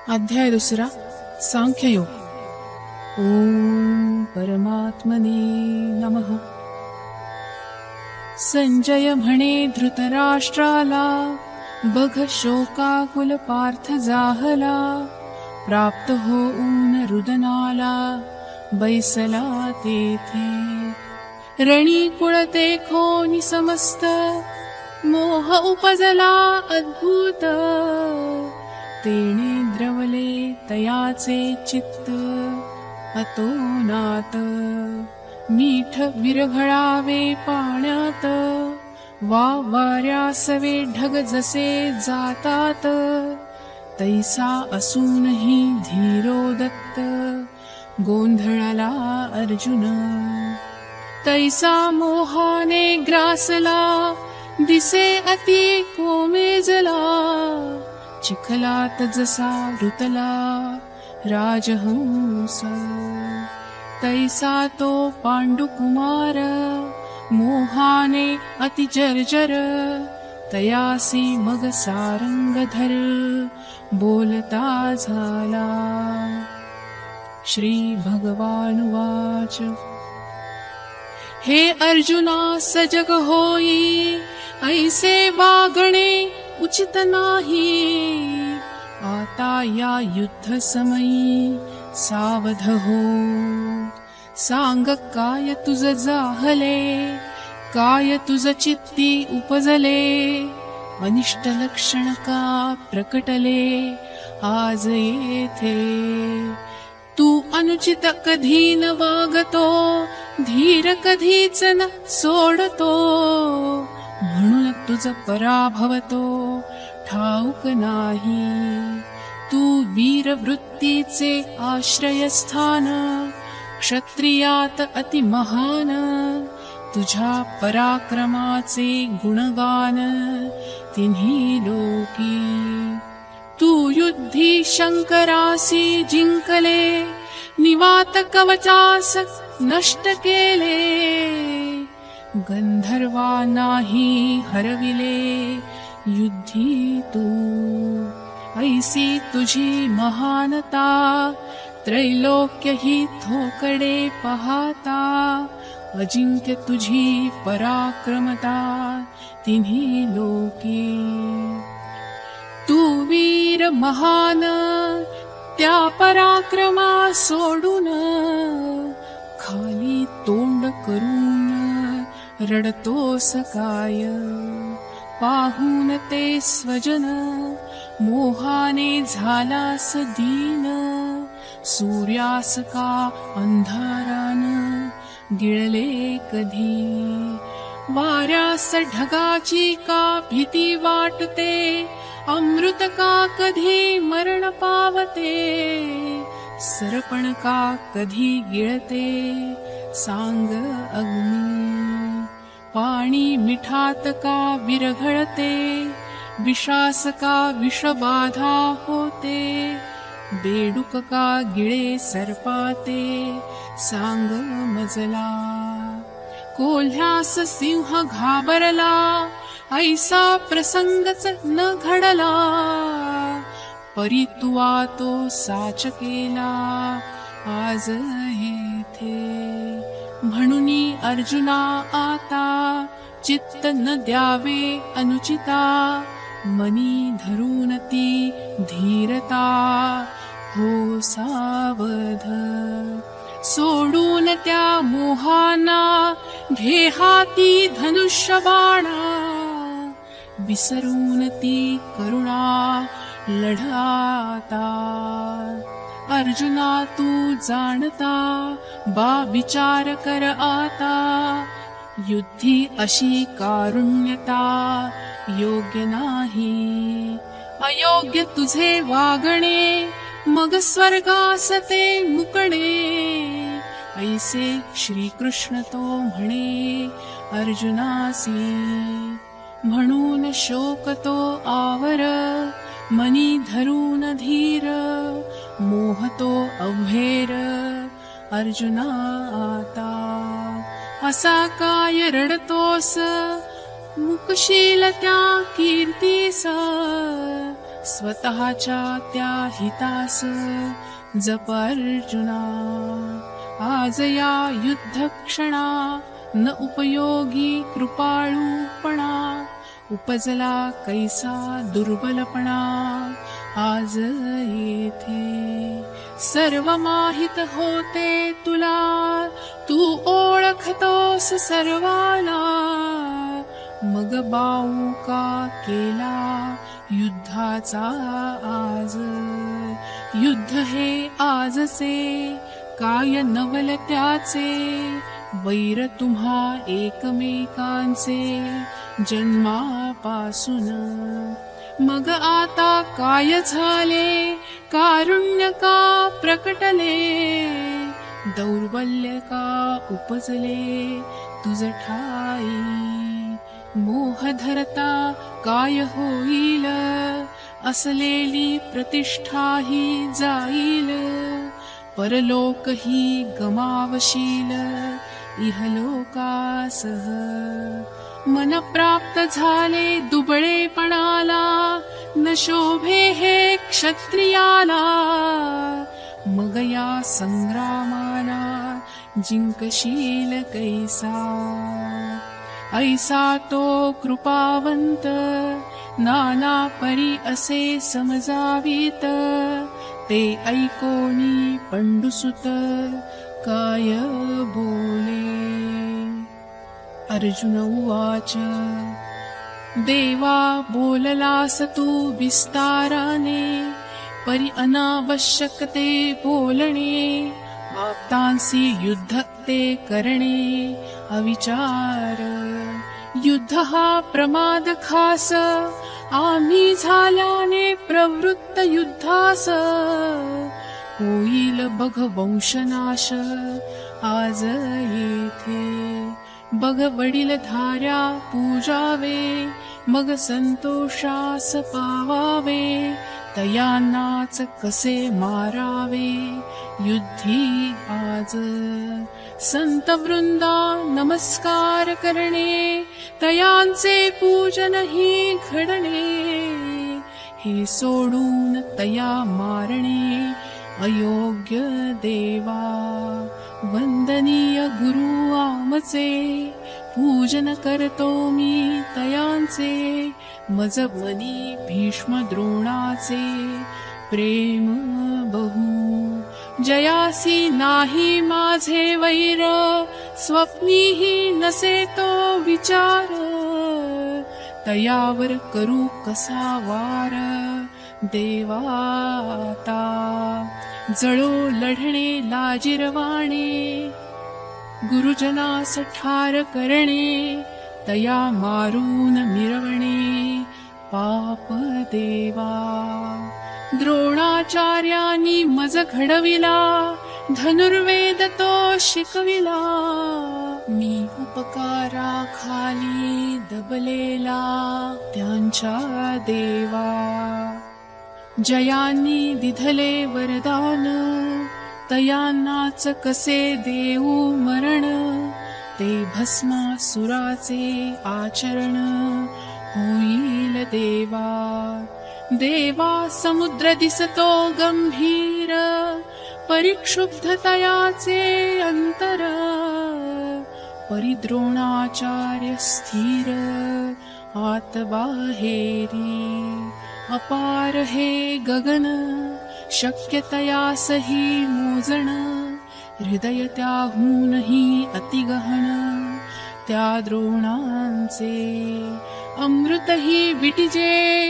अध्याय 2 सांख्ययोग. ओम परमात्मने नमः. संजय म्हणे धृतराष्ट्राला, बघ शोकाकुल पार्थ जाहला. प्राप्त होऊन रुदनाला, बैसला तेथे. रणी कुळते खोनी समस्त, मोह उपजला अद्भुत. तेणे द्रवले तयाचे चित्त, अतोनात. मीठ विरघळावे पाण्यात, वाऱ्यासवे ढग जसे जातात. तैसा असूनही धीरोदत्त, गोंधळाला अर्जुन. तैसा मोहाने ग्रासला, दिसे अति कोमेजला. चिखलात जसा रुतला राजहंस, तैसा तो पांडुकुमार. मोहाने अति जर्जर, तयासी मग सारंगधर. बोलता झाला. श्री भगवानुवाच. हे अर्जुना सजग होई, ऐसे वागणे उचित नाही. आता या युद्ध समयी सावध हो. सांग काय तुझ जाहले, काय तुझ चित्ती उपजले. अनिष्ट लक्षण का प्रकटले आज येथे. तू अनुचित कधी न वागतो, धीर कधीच न सोडतो. म्हणून तुझ पराभवतो ठाऊक नाही. तू वीर वृत्तीचे आश्रयस्थान, क्षत्रियात अति महान. तुझ्या पराक्रमाचे गुणगान तिन्ही लोकी. तू युद्धी शंकरासी जिंकले, निवात कवचास नष्ट केले. गंधर्वा नाही हरविले युद्धी तू. ऐसी तुझी महानता, त्रैलोक्य ही थोकडे पाहता. अजिंक्य तुझी पराक्रमता तिन्ही लोकी. तू वीर महान, त्या पराक्रमा सोडून. खाली तोंड करून रडतोस काय. पाहून ते स्वजन, मोहाने झालास दीन. सूर्यास का अंधारान गिळले कधी. वाऱ्यास ढगाची का भीती वाटते. अमृत का कधी मरण पावते. सरपण का कधी गिळते सांग अग्नी. पाणी मिठात का विरघळते. विषास का विषबाधा होते. बेडूक का गिळे सर्पाते सांग मजला. कोल्ह्यास सिंह घाबरला, ऐसा प्रसंगच न घडला. परी तुवा तो साच केला आज येथे. म्हणूनी अर्जुना आता, चित्त न द्यावे अनुचिता. मनी धरून ती धीरता, हो सावध. सोडून त्या मोहाना, घे हाती धनुष्य बाणा. विसरून ती करुणा लढाता. अर्जुना तू जाणता, बा विचार कर आता. युद्धी अशी कारुण्यता योग्य नाही. अयोग्य तुझे वागणे, मग स्वर्गास ते मुकणे. ऐसे श्रीकृष्ण तो म्हणे अर्जुनासी. म्हणून शोक तो आवर, मनी धरून धीर. मोहतो अव्हेर अर्जुना आता. असा काय रडतोस, मुकशील त्या कीर्तीस. स्वतःच्या त्या हितास जप अर्जुना. आज या युद्ध क्षणा न उपयोगी कृपाळूपणा. उपजला कैसा दुर्बलपणा आज येथे. सर्व माहित होते तुला, तू ओळखतोस सर्वाला. मग बाऊ का केला युद्धाचा आज. युद्ध हे आजचे काय नवल त्याचे. वैर तुम्हा एकमेकांचे जन्मापासून. मग आता काय झाले कारुण्य का प्रकटले. दौर्बल्य का उपजले तुझ ठाई. मोह धरता काय होईल, असलेली प्रतिष्ठा ही जाईल. परलोक ही गमावशील इहलोकासह. मन प्राप्त झाले दुबळेपणाला, न शोभे हे क्षत्रियाला. मग या संग्रामाला जिंकशील कैसा. ऐसा तो कृपावंत नाना परी असे समजावीत. ते ऐकोनी पंडुसुत काय बोले. अर्जुन उवाच देवा बोललास तू विस्ताराने. परी अनावश्यक ते बोलणे. आप्तांसी युद्ध ते करणे अविचार. युद्ध हा प्रमाद खास, आम्ही झाल्याने प्रवृत्त युद्धास. होईल बघ वंशनाश आज येथे. बघ वडील धार्या पूजावे, मग संतोषास पावावे. तयांनाच कसे मारावे युद्धी आज. संत वृंदा नमस्कार करणे, तयांचे पूजन ही घडणे. हे सोडून तया मारणे अयोग्य देवा. वंदनीय गुरु आमचे, पूजन करतो मी तयांचे. मज मनी भीष्म द्रोणाचे प्रेम बहु. जयासी नाही माझे वैर, स्वप्नीही नसे तो विचार. तयावर करू कसा वार देवाता. जळो लढणे लाजिरवाणे, गुरुजनास ठार करणे. तया मारून मिरवणे पाप देवा. द्रोणाचार्यांनी मज घडविला, धनुर्वेद तो शिकविला. मी उपकारा खाली दबलेला त्यांच्या देवा. जयांनी दिधले वरदान, तयांनाच कसे देऊ मरण. ते भस्मासुराचे आचरण होईल देवा. देवा समुद्र दिसतो गंभीर, परिक्षुब्धतयाचे अंतर. परिद्रोणाचार्य स्थिर आत बाहेरी. अपार हे गगन शक्यतयासही मोजण. हृदय त्याहूनही अतिगहन त्या द्रोणांचे. अमृतही विटिजे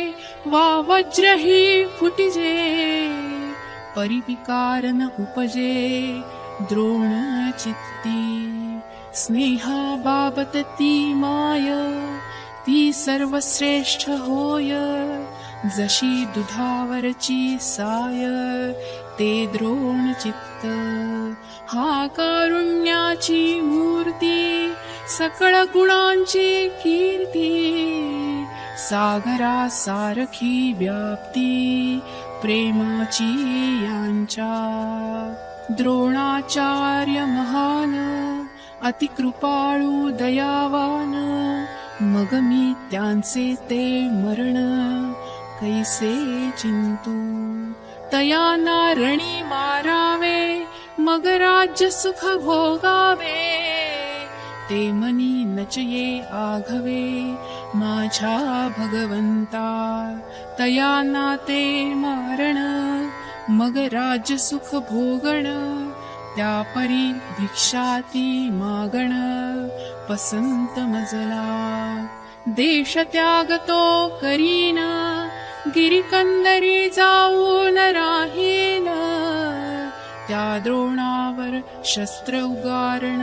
वा वज्रही फुटिजे. परिविकार न उपजे द्रोण चित्ती. स्नेहाबाबत ती माय, ती सर्वश्रेष्ठ होय. जशी दुधावरची साय ते द्रोण चित्त. हा कारुण्याची मूर्ती, सकळ गुणांची कीर्ती. सागरा सारखी व्याप्ती प्रेमाची यांच्या. द्रोणाचार्य महान, अतिकृपाळू दयावान. मग मी त्यांचे ते मरण कैसे चिंतू. तया नारणी मारावे, मग राज्य सुख भोगावे. ते मनी नचये आघवे, माझ्या भगवंता. तया ना ते मारण, मग राज्य सुख भोगण. त्या परी भिक्षाती मागण, पसंत मजला. देश त्याग तो करीन, गिरिकंदरी जाऊन राहीन. त्या द्रोणावर शस्त्र उगारण,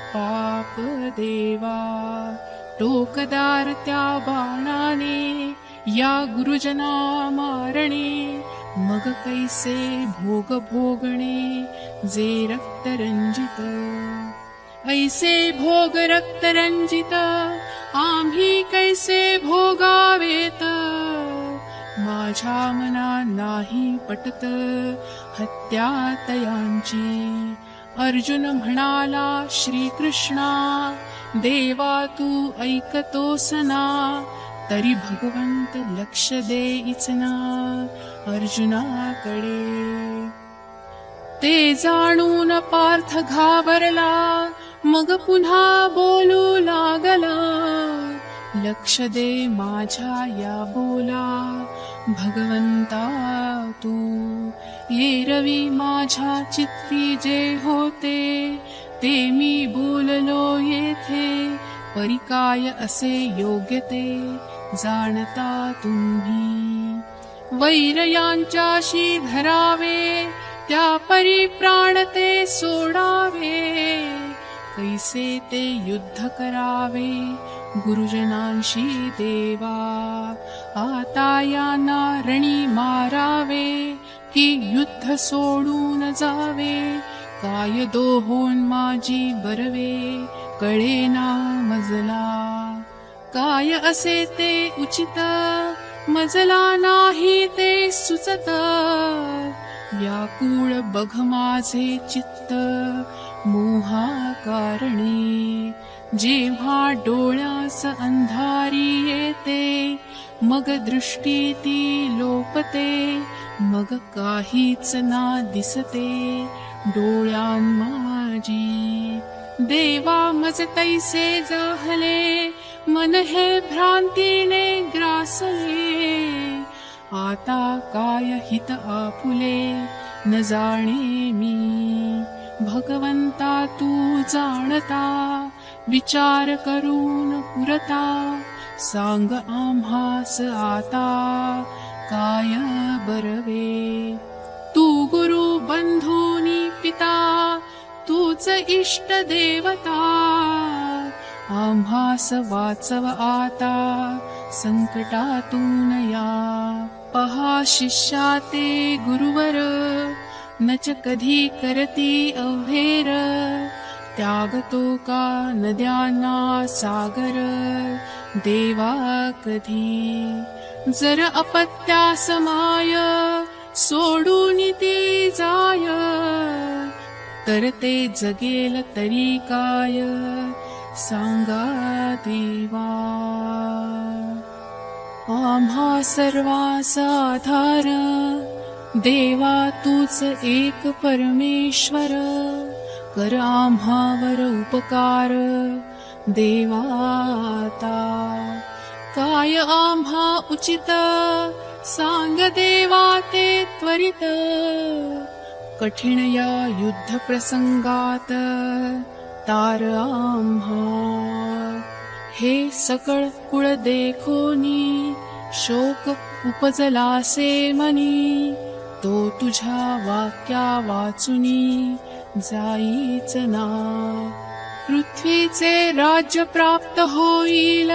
पाप देवा. टोकदार त्या बाणाने, या गुरुजना मारणे. मग कैसे भोग भोगणे, जे रक्तरंजित. ऐसे भोग रक्तरंजित, आम्ही कैसे भोगावेत. माझ्या मना नाही पटत, हत्या तयांची. अर्जुन म्हणाला श्रीकृष्णा, देवा तू ऐकतोस ना. तरी भगवंत लक्ष देईच ना अर्जुनाकडे. ते जाणून पार्थ घाबरला, मग पुन्हा बोलू लागला. लक्ष दे माझ्या या बोला, भगवंता तू. एरवी माझ्या चित्ती जे होते, ते मी बोललो येथे. परी काय असे योग्य ते, जाणता तुम्ही. वैर यांच्याशी धरावे, त्या परी प्राण ते सोडावे. कैसे ते युद्ध करावे, गुरुजनांशी देवा. आता या नारणी मारावे, की युद्ध सोडून जावे. काय दोहोन माझी बरवे, कळेना मजला. काय असे ते उचित, मजला नाही ते सुचत. व्याकुळ बघ माझे चित्त, मोहा कारणे. जेव्हा डोळ्यास अंधारी येते, मग दृष्टी ती लोपते. मग काहीच ना दिसते, डोळ्यां माझी. देवा मज तैसे जाहले, मन हे भ्रांतीने ग्रासले. आता काय हित आपुले, न जाणे मी. भगवंता तू जाणता, विचार करून पुरता. सांग आम्हास आता, काय बरवे. तू गुरु बंधुनी पिता, तूच इष्ट देवता. आम्हास वाचव आता, संकटातून या. पहा शिष्या ते गुरुवर, नच कधी करती अव्हेर. त्यागतो का नद्यांना सागर, देवा कधी. जर अपत्यास माय, सोडून ती जाय. तर ते जगेल तरी काय, सांगा देवा. आम्हा सर्वांस आधार, देवा तूच एक परमेश्वर. कर आम्हावर उपकार, देवा आता. काय आम्हा उचित, सांग देवा ते त्वरित. कठीण या युद्ध प्रसंगात, तार आम्हा. हे सकळ कुळ देखोनी, शोक उपजलासे मनी. तो तुझ्या वाक्या वाचुनी, जाईच ना. पृथ्वीचे राज्य प्राप्त होईल,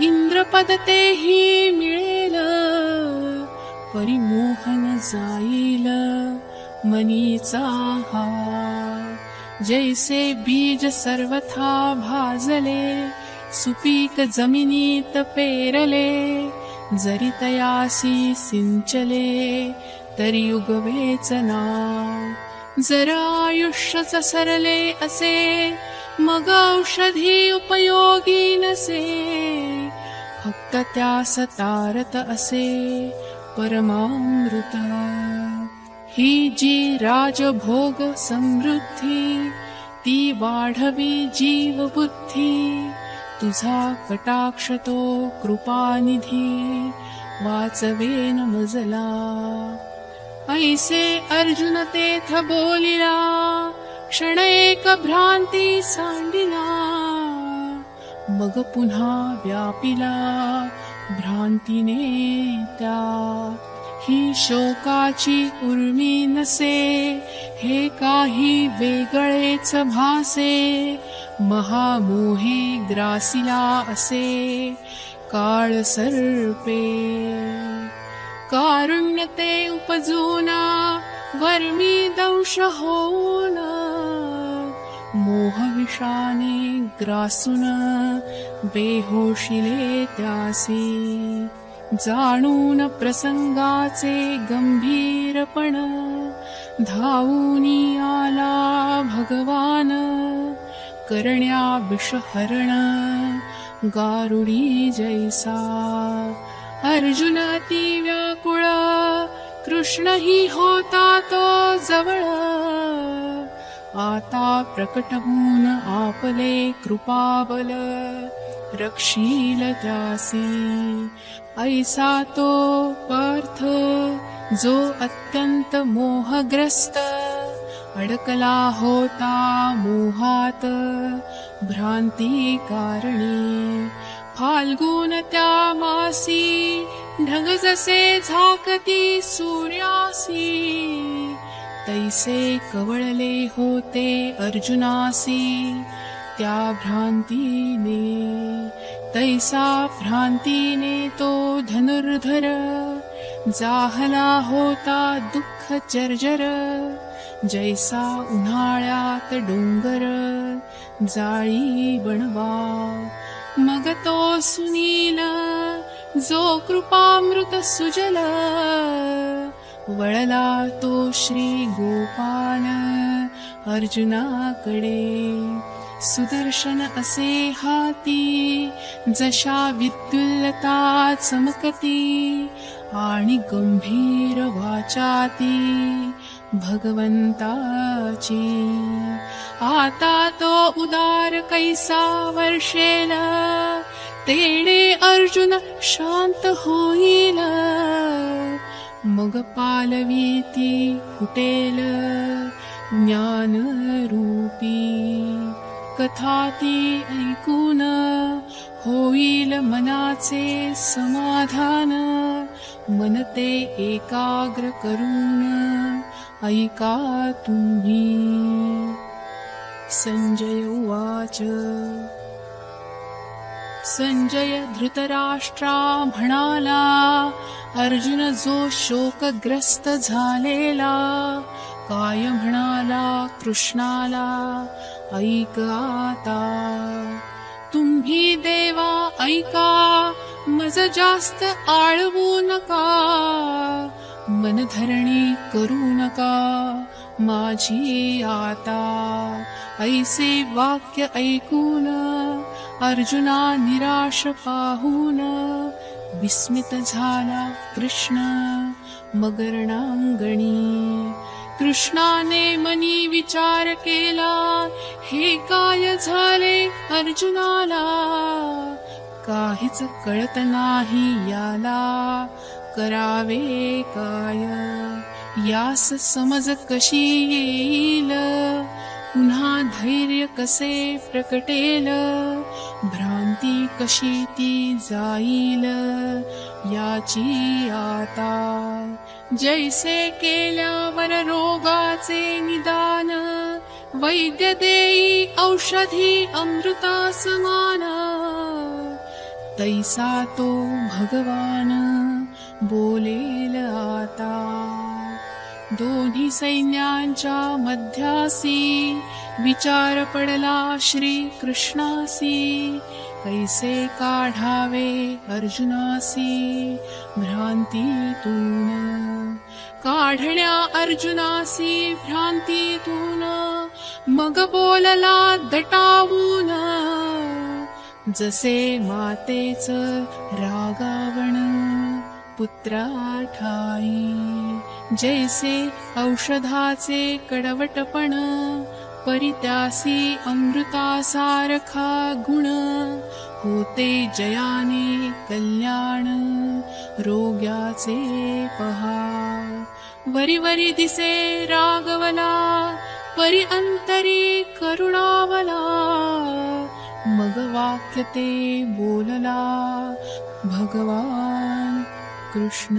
इंद्रपद तेही मिळेल. परिमोहन जाईल मनीचा हा. जैसे बीज सर्वथा भाजले, सुपीक जमिनीत पेरले. जरी तयासी सिंचले, तरी उगवेच ना. जर आयुष्यच सरले असे, मग औषधी उपयोगी नसे. फक्त त्यास तारत असे परमामृत. ही जी राजभोग समृद्धी ती वाढवी जीव बुद्धी. तुझा कटाक्ष तो कृपानिधी वाचवेन मजला. ऐसे अर्जुन तेथ बोलिला क्षण एक भ्रांती सांडिला. मग पुन्हा व्यापिला भ्रांतीने त्या. ही शोकाची उर्मी नसे हे काही वेगळेच भासे. महामोही ग्रासिला असे काळ सर्पे. कारुण्य ते उपजूना वर्मी दंश होऊन. मोह विषाने ग्रासून बेहोशिले त्यासी. जाणून प्रसंगाचे गंभीरपण धावूनी आला भगवान. करण्या विषहरण गारुडी जैसा. अर्जुन अति व्याकुळ कृष्णही होता तो जवळ. आता प्रकट होऊन आपले कृपाबल रक्षील त्यासी. ऐसा तो पार्थ जो अत्यंत मोहग्रस्त अडकला होता मोहात भ्रांती कारणी. फाल्गुन त्या मासी ढग जसे झाकती सूर्यासी. तैसे कवळले होते अर्जुनासी त्या भ्रांतीने. तैसा भ्रांतीने तो धनुर्धर जाहला होता दुःख जर्जर. जैसा उन्हाळ्यात डोंगर जाळी बनवा. मग तो सुनील जो कृपामृत सुजल. वळला तो श्री गोपाल अर्जुनाकडे. सुदर्शन असे हाती जशा विद्युल्लता चमकती. आणि गंभीर वाचाती भगवंताची. आता तो उदार कैसा वर्षेल तेणे अर्जुन शांत होईल. मग पालवीती फुटेल ज्ञान रूपी. कथा ती ऐकून होईल मनाचे समाधान. मन ते एकाग्र करून ऐका तुम्ही. संजय उवाच. संजय धृतराष्ट्रा म्हणाला अर्जुन जो शोकग्रस्त झालेला. काय म्हणाला कृष्णाला ऐक आता. तुम्ही देवा ऐका मज जास्त आळवू नका. मनधरणी करू नका माझी आता. ऐसे वाक्य ऐकून अर्जुना निराश पाहून विस्मित झाला कृष्ण मग रणांगणी. कृष्णाने मनी विचार केला हे काय झाले अर्जुनाला. काहीच कळत नाही याला करावे काय. यास समज कशी येईल पुन्हा धैर्य कसे प्रकटेल. भ्रांती कशी ती जाईल याची आता. जैसे केल्यावर रोगाचे निदान वैद्य देई औषधी अमृता समान. तैसा तो भगवान बोलेल आता. दोन्ही सैन्यांच्या मध्यासी विचार पडला श्री कृष्णासी. कैसे काढावे अर्जुनासी भ्रांतीतून. काढण्या अर्जुनासी भ्रांतीतून मग बोलला दटावून. जसे मातेच रागावण पुत्रा ठाई, जैसे औषधाचे कडवटपण परित्यासी अमृतासारखा गुण, होते जयाने कल्याण रोग्याचे पहा. वरी वरी दिसे रागवला परी अंतरी करुणावला, मग वाक्य ते बोलला भगवान कृष्ण.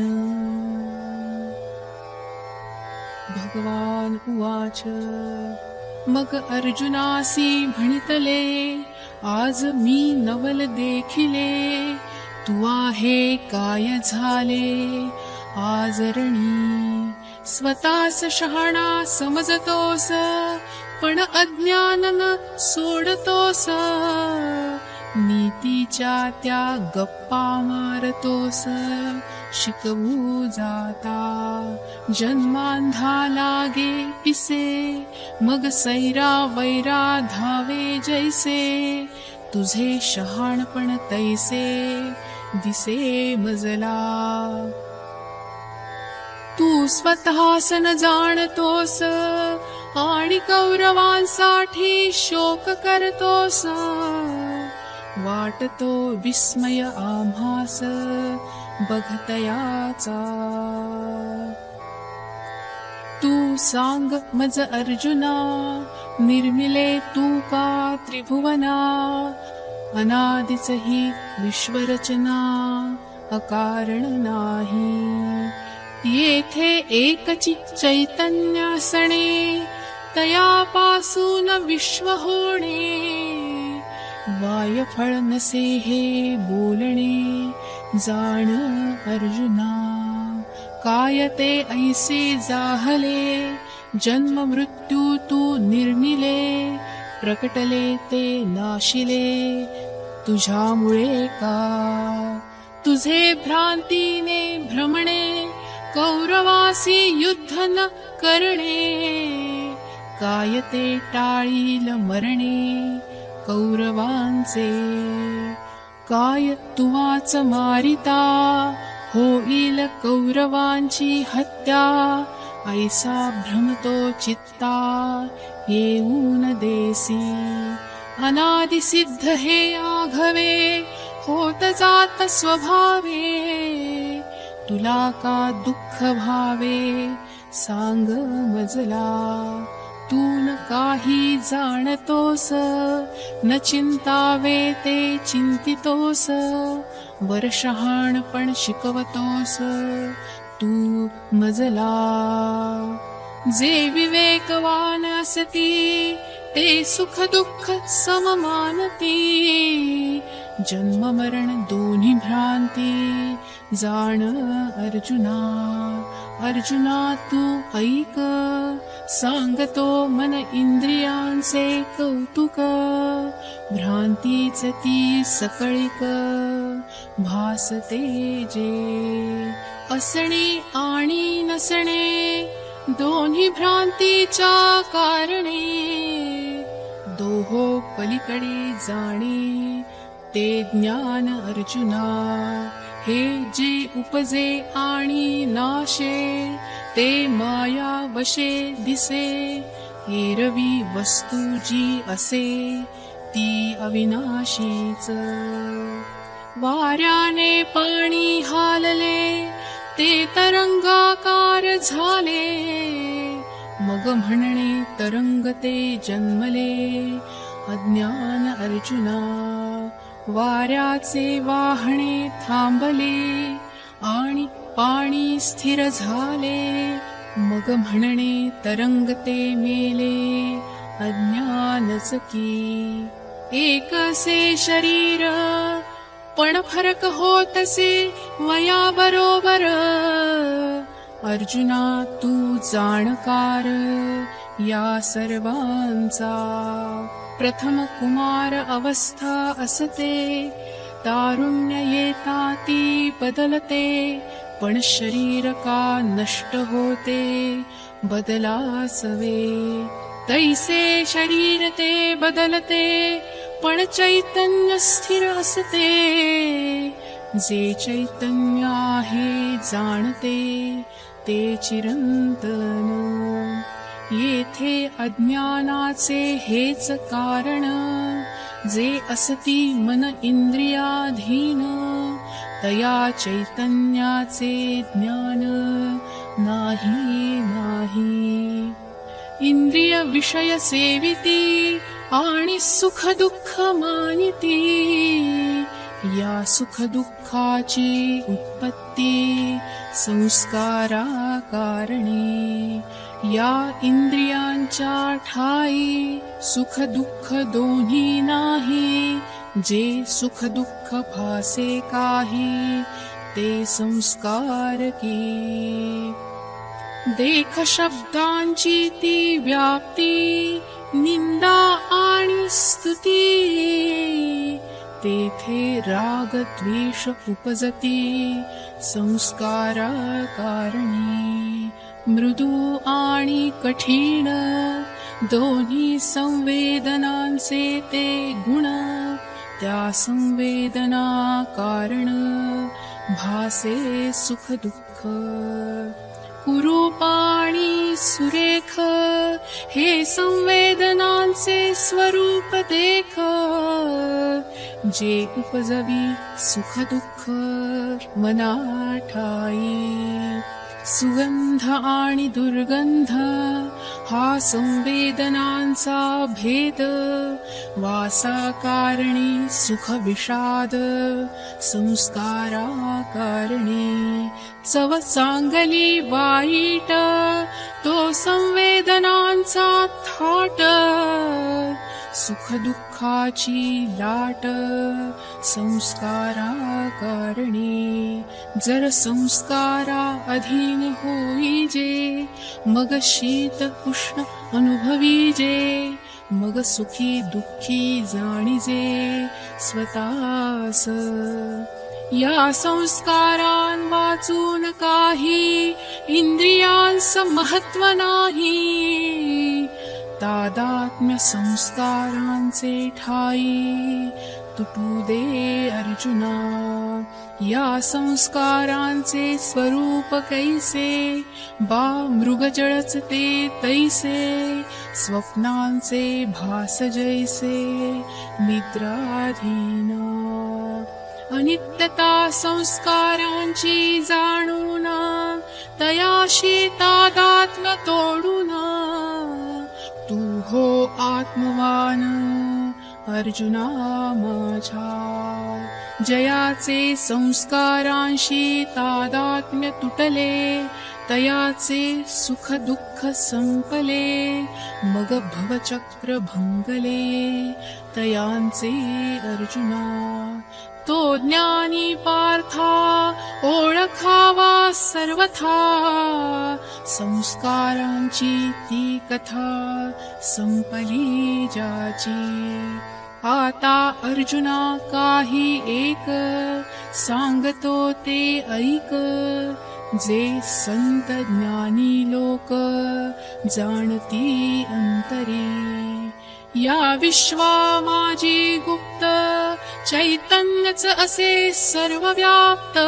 भगवान उवाच, मग अर्जुनासी म्हणितले, आज मी नवल देखिले, तू आहे काय झाले आजरणी. स्वतःस शहाणा समजतोस, पण अज्ञान न सोडतोस, नीतीच्या त्या गप्पा मारतोस. शिकवू जाता जन्मांधा लागे पिसे, मग सैरा वैरा धावे जैसे, तुझे शहाणपण तैसे दिसे मजला. तू स्वतःस न जाणतोस, आणि कौरवांसाठी शोक करतोस. वाटतो विस्मय आम्हास बघतयाचा. तू सांग मज अर्जुना, निर्मिले तू का त्रिभुवना. अनादिच ही विश्वरचना अकारण नाही. येथे एकची चैतन्यासणे, तयापासून विश्व होणे. वायफळ नसे हे बोलणे, जाण अर्जुना. काय ते ऐसे जाहले, जन्म मृत्यू तू निर्मिले. प्रकटले ते नाशिले, तुझ्यामुळे का. तुझे भ्रांतीने भ्रमणे, कौरवासी युद्ध न करणे. काय ते टाळील मरणे कौरवांचे. काय तुवाच मारिता, होईल कौरवांची हत्या. ऐसा भ्रमतो चित्ता, येऊन देसी. अनादिसिद्ध हे आघवे, होत जात स्वभावे. तुला का दुःख भावे, सांग मजला. तू न काही जाणतोस, न चिंतावे ते चिंतितोस. वर शहाणपण शिकवतोस तू मजला. जे विवेकवान असती, ते सुख दुःख सममानती. जन्म मरण दोन्ही भ्रांती, जाण अर्जुना. अर्जुना तू ऐक, सांगतो मन इंद्रियांचे कौतुक. भ्रांतीच ती सकळिक, भासते जे. असणे आणि नसणे, दोन्ही भ्रांतीच्या कारणे. दोहो पलीकडे जाणे, ते ज्ञान अर्जुना. हे जे उपजे आणि नाशे, ते माया वशे दिसे. एरवी वस्तू जी असे, ती अविनाशीच. वाऱ्याने पाणी हालले, ते तरंगाकार झाले. मग म्हणणे तरंग ते जन्मले. अज्ञान अर्जुना, वाऱ्याचे वाहणे थांबले, आणि पाणी स्थिर झाले. मग म्हणणे तरंग ते मेले. अज्ञानच की. एकसे शरीर, पण फरक होतसे वयाबरोबर. अर्जुना तू जाणकार या सर्वांचा. प्रथम कुमार अवस्था असते, तारुण्य येता ती बदलते. पण शरीर का नष्ट होते, बदलासवे. तैसे शरीर ते बदलते, पण चैतन्य स्थिर असते, जे चैतन्य आहे जाणते ते चिरंतन. येथे अज्ञानाचे हेच कारण, जे असती मन इंद्रियाधीन, तया चैतन्याचे ज्ञान नाही नाही. इंद्रिय विषय सेविती आणि सुख दुःख मानिती, या सुख दुःखाची उत्पत्ती संस्कारा कारणे. या इंद्रियांच्या ठाई सुख दुःख दोन्ही नाही, जे सुख दुःख भासे काही ते संस्कार की. देख शब्दांची ती व्याप्ती, निंदा आणि स्तुती, तेथे राग द्वेष उपजती संस्कारा कारणी. मृदू आणि कठीण दोन्ही संवेदनांचे ते गुण, त्या संवेदना कारण भासे सुख दुःख. कुरूप आणि सुरेख हे संवेदनांचे स्वरूप देख, जे उपजवी सुख दुःख मना ठाई. सुगंध आणि दुर्गंध हा संवेदनांचा भेद, वासा कारणी सुख विषाद संस्कारा कारणी. चव चांगली वाईट तो संवेदनांचा थाट, सुख दुःखाची लाट संस्कारा कारणी. जर संस्कारा अधीन होईजे, मग शीत उष्ण अनुभवीजे, मग सुखी दुःखी जाणीजे स्वतःस. या संस्कारां वाचून काही इंद्रियांस महत्व नाही, तादात्म्य संस्कारांचे ठाई तुटू दे अर्जुना. या संस्कारांचे स्वरूप कैसे, बा मृगजळच ते तैसे, स्वप्नांचे भास जैसे निद्राधीन. अनित्यता संस्कारांची जाणून, तयाशी तादात्म्य तोडून, तू हो आत्मवान अर्जुना माझा. जयाचे संस्कारांशी तादात्म्य तुटले, तयाचे सुख दुःख संपले, मग भवचक्र भंगले तयांचे अर्जुना. तो ज्ञानी पार्था ओळखावा सर्वथा, संस्कारांची ती कथा संपली ज्याची. आता अर्जुना काही एक सांगतो ते ऐक, जे संत ज्ञानी लोक जाणती अंतरी. या विश्वा माझी गुप्त चैतन्यच असे सर्व व्याप्त,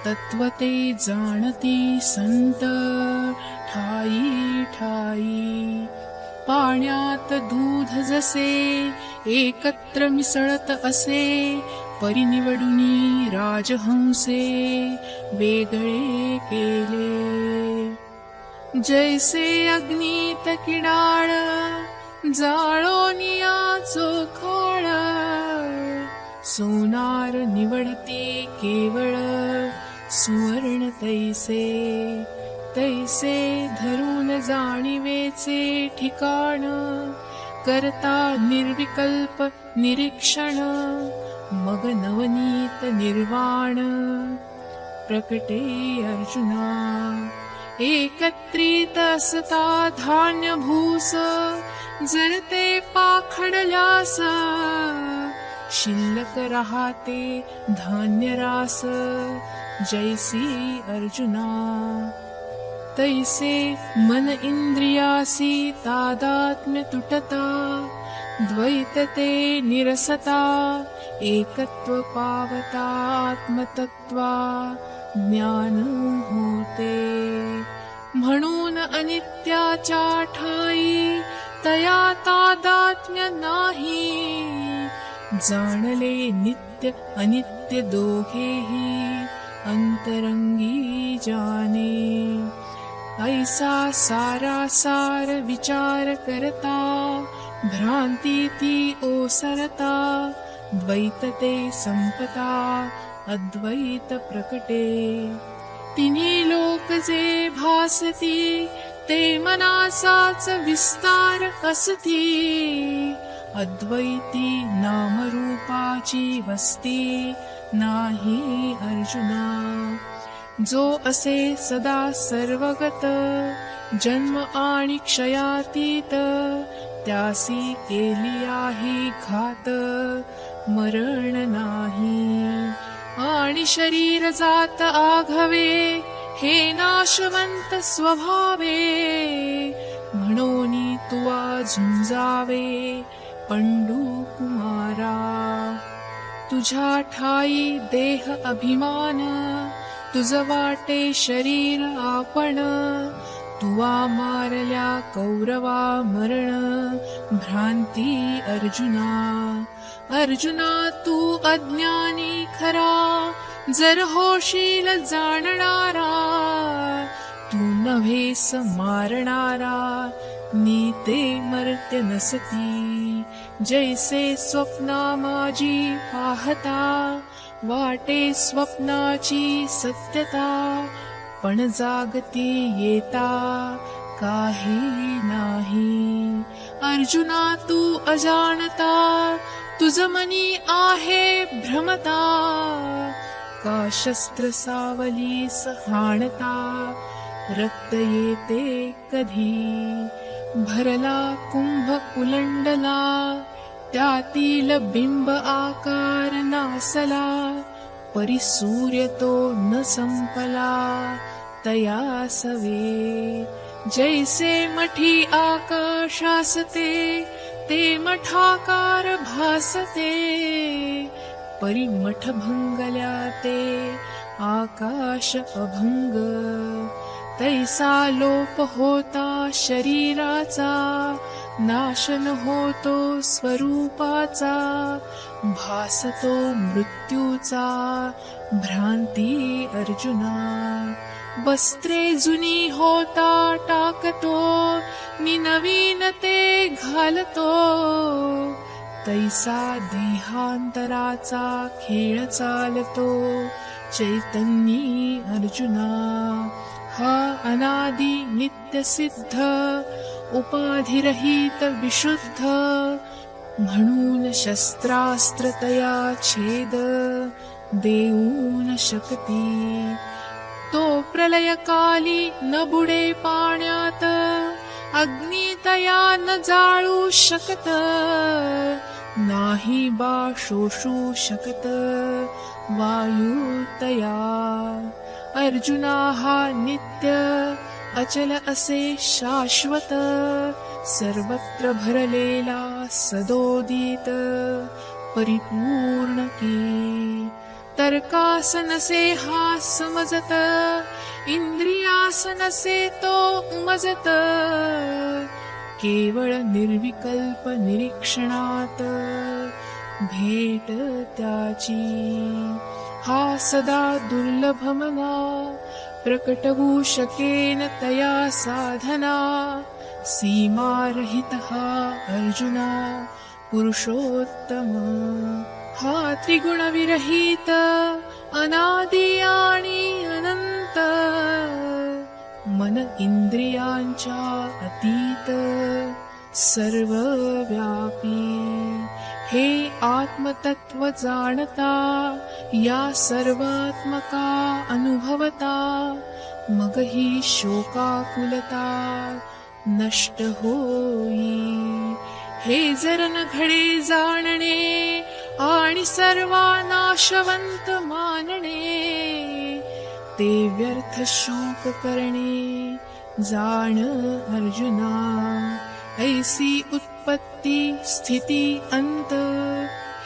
तत्व ते जाणती संत ठाई ठाई. पाण्यात दूध जसे एकत्र मिसळत असे, परिनिवडुनी राजहंसे वेगळे केले. जैसे अग्नीत किडाळ जाळोनिया चोखोळ, सोनार निवडते केवळ सुवर्ण तैसे. तैसे धरून जाणीवेचे ठिकाण, करता निर्विकल्प निरीक्षण, मग नवनीत निर्वाण प्रकटे अर्जुना. एकत्रित असता धान्य भूस, जर ते पाखडल्यास, शिल्लक राहते धान्य रास जैसी अर्जुना. तैसे मन इंद्रियासी तादात्म्य तुटता, द्वैत ते निरसता एकत्व पावता आत्मतत्वा ज्ञान होते. म्हणून अनित्याच्या ठाई तया तादात्म्य नाही. जाणले नित्य अनित्य दोघेही अंतरंगी जाणे. ऐसा सारासार विचार करता भ्रांती ती ओसरता. द्वैत ते संपता अद्वैत प्रकटे. तिन्ही लोक जे भासती ते मनाचाच विस्तार असती. अद्वैती नामरूपाची वस्ती नाही अर्जुना. जो असे सदा सर्वगत जन्म आणि क्षयातीत त्यासी केली आहे घात मरण नाही. आणि शरीर जात आघवे हे नाशवंत स्वभावे. म्हणून तुवा झुंजावे पंडू कुमारा. तुझ्या ठाई देह अभिमान तुझ वाटे शरीर आपण. तुवा मारल्या कौरवा मरण भ्रांती अर्जुना. अर्जुना तू अज्ञानी खरा जर होशील जाणणारा. तू नव्हेस मारणारा नीते मर्त्य नसती. जैसे स्वप्ना माझी पाहता वाटे स्वप्नाची सत्यता. पण जागती येता काही नाही. अर्जुना तू अजाणता तुझ मनी आहे भ्रमता. का शस्त्र सावलीस हाणता रक्त येते कधी. भरला कुंभ उलंडला त्यातील बिंब आकार नासला. परी सूर्य तो न संपला तयासवे. जैसे मठी आकाशासते ते मठाकार भासते. परी मठ भंगल्या ते आकाश अभंग. तैसा लोप होता शरीराचा नाशन होतो स्वरूपाचा. भासतो मृत्यूचा भ्रांती अर्जुना. वस्त्रे जुनी होता टाकतो नि नवीन ते घालतो. तैसा देहांतराचा खेळ चालतो चैतन्यी अर्जुना. हा अनादि नित्य सिद्ध उपाधिरहित विशुद्ध. म्हणून शस्त्रास्त्र तया छेद देऊ न शकती. तो प्रलयकाली न बुडे पाण्यात अग्नी तया न जाळू शकत. नाही बा शोषू शकत वायू तया. अर्जुना हा नित्य अचल असे शाश्वत सर्वत्र भरलेला सदोदित परिपूर्ण की. तर्कास नसे हा समजत इंद्रियास नसे तो उमजत. केवळ निर्विकल्प निरीक्षणात भेट त्याची. हा सदा दुर्लभ मना प्रकटवू शकेन तया साधना. सीमारहित हा अर्जुना पुरुषोत्तम. हा त्रिगुण विरहित अनादि आणि अनंत. मन इंद्रियांच्या अतीत सर्वव्यापी. हे आत्मतत्व जाणता या सर्वात्मका अनुभवता. मग ही शोकाकुलता नष्ट होई. हे जर न घडे जाणणे आणि सर्वा नाशवंत मानणे. ते व्यर्थ शोक करणे जाण अर्जुना. ऐसी उत्पत्ती उत्पत्ती स्थिती अंत,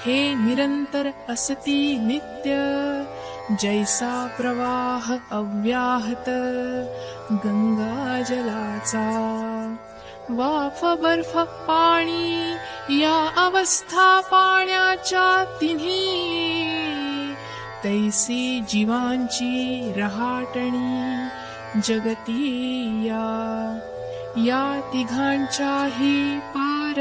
हे निरंतर असती नित्य. जैसा प्रवाह अव्याहत गंगा जलाचा, वाफ बर्फ पाणी या अवस्था पाण्याच्या तिन्ही. तैसी जीवांची रहाटणी जगती या तिघांच्याही पार.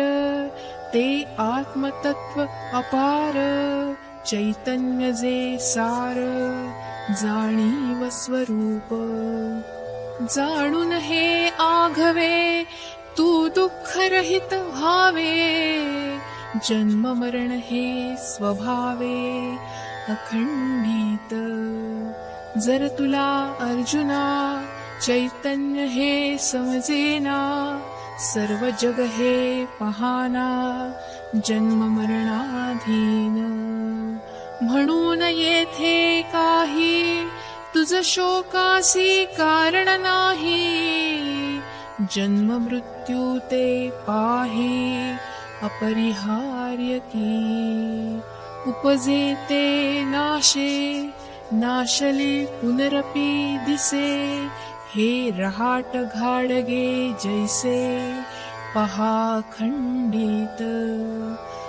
ते आत्मतत्व अपार, चैतन्य जे सार, जाणीव स्वरूप. जाणून हे आघवे तू दुःखरहित व्हावे, जन्म मरण हे स्वभावे अखंडित. जर तुला अर्जुना चैतन्य हे समजेना, सर्व जग हे पहाना जन्म मरणाधीन. म्हणून येथे काही तुझ शोकासी कारण नाही, जन्म मृत्यू ते पाहे अपरिहार्य की. उपजे ते नाशे नाशले पुनरपि दिसे, हे रहाट घाडगे जैसे पहा खंडित.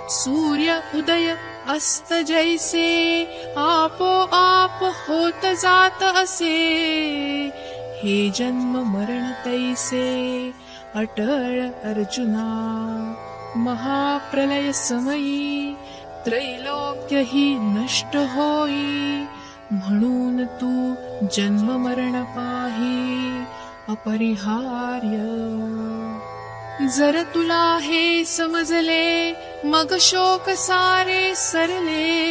सूर्य उदय अस्त जैसे आपोआप होत जात असे, हे जन्म मरण तैसे अटळ अर्जुना. महाप्रलय समयी त्रैलोक्य ही नष्ट होई, म्हणून तू जन्म मरण पाही अपरिहार्य. जर तुला हे समजले मग शोक सारे सरले,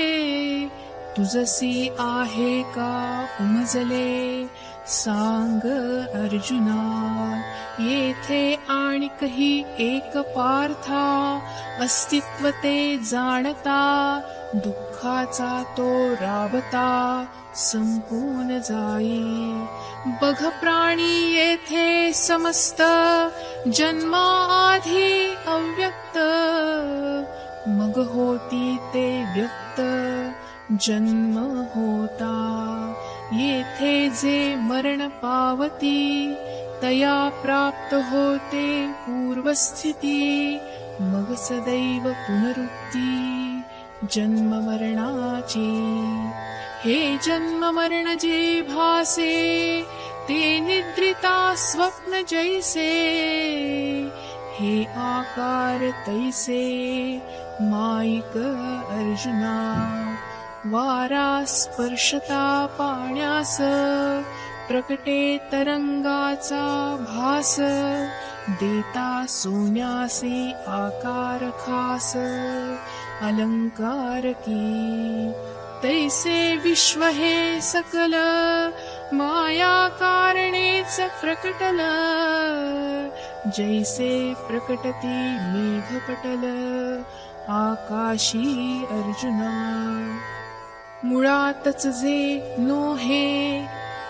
तुझसी आहे का उमजले सांग अर्जुना. येथे आणिकही एक पार्था, अस्तित्व ते जाणता, दुःखाचा तो राबता संपून जाई. बघ प्राणी येथे समस्त, जन्माआधी अव्यक्त, मग होती ते व्यक्त जन्म होता. येथे जे मरण पावती, तया प्राप्त होते पूर्वस्थिती. मग सदैव पुनरुक्ती जन्म मरणाची. हे जन्म मरण जे भासे, ते निद्रिता स्वप्न जैसे. हे आकार तैसे माईक अर्जुना. वारा स्पर्शता पाण्यास, प्रकटे तरंगाचा भास. देता सोन्यासे आकार खास, अलंकार की. तैसे विश्व हे सकल, माया कारणेच प्रकटल. जैसे प्रकटती मेघपटल आकाशी अर्जुना. मुळातच जे नोहे,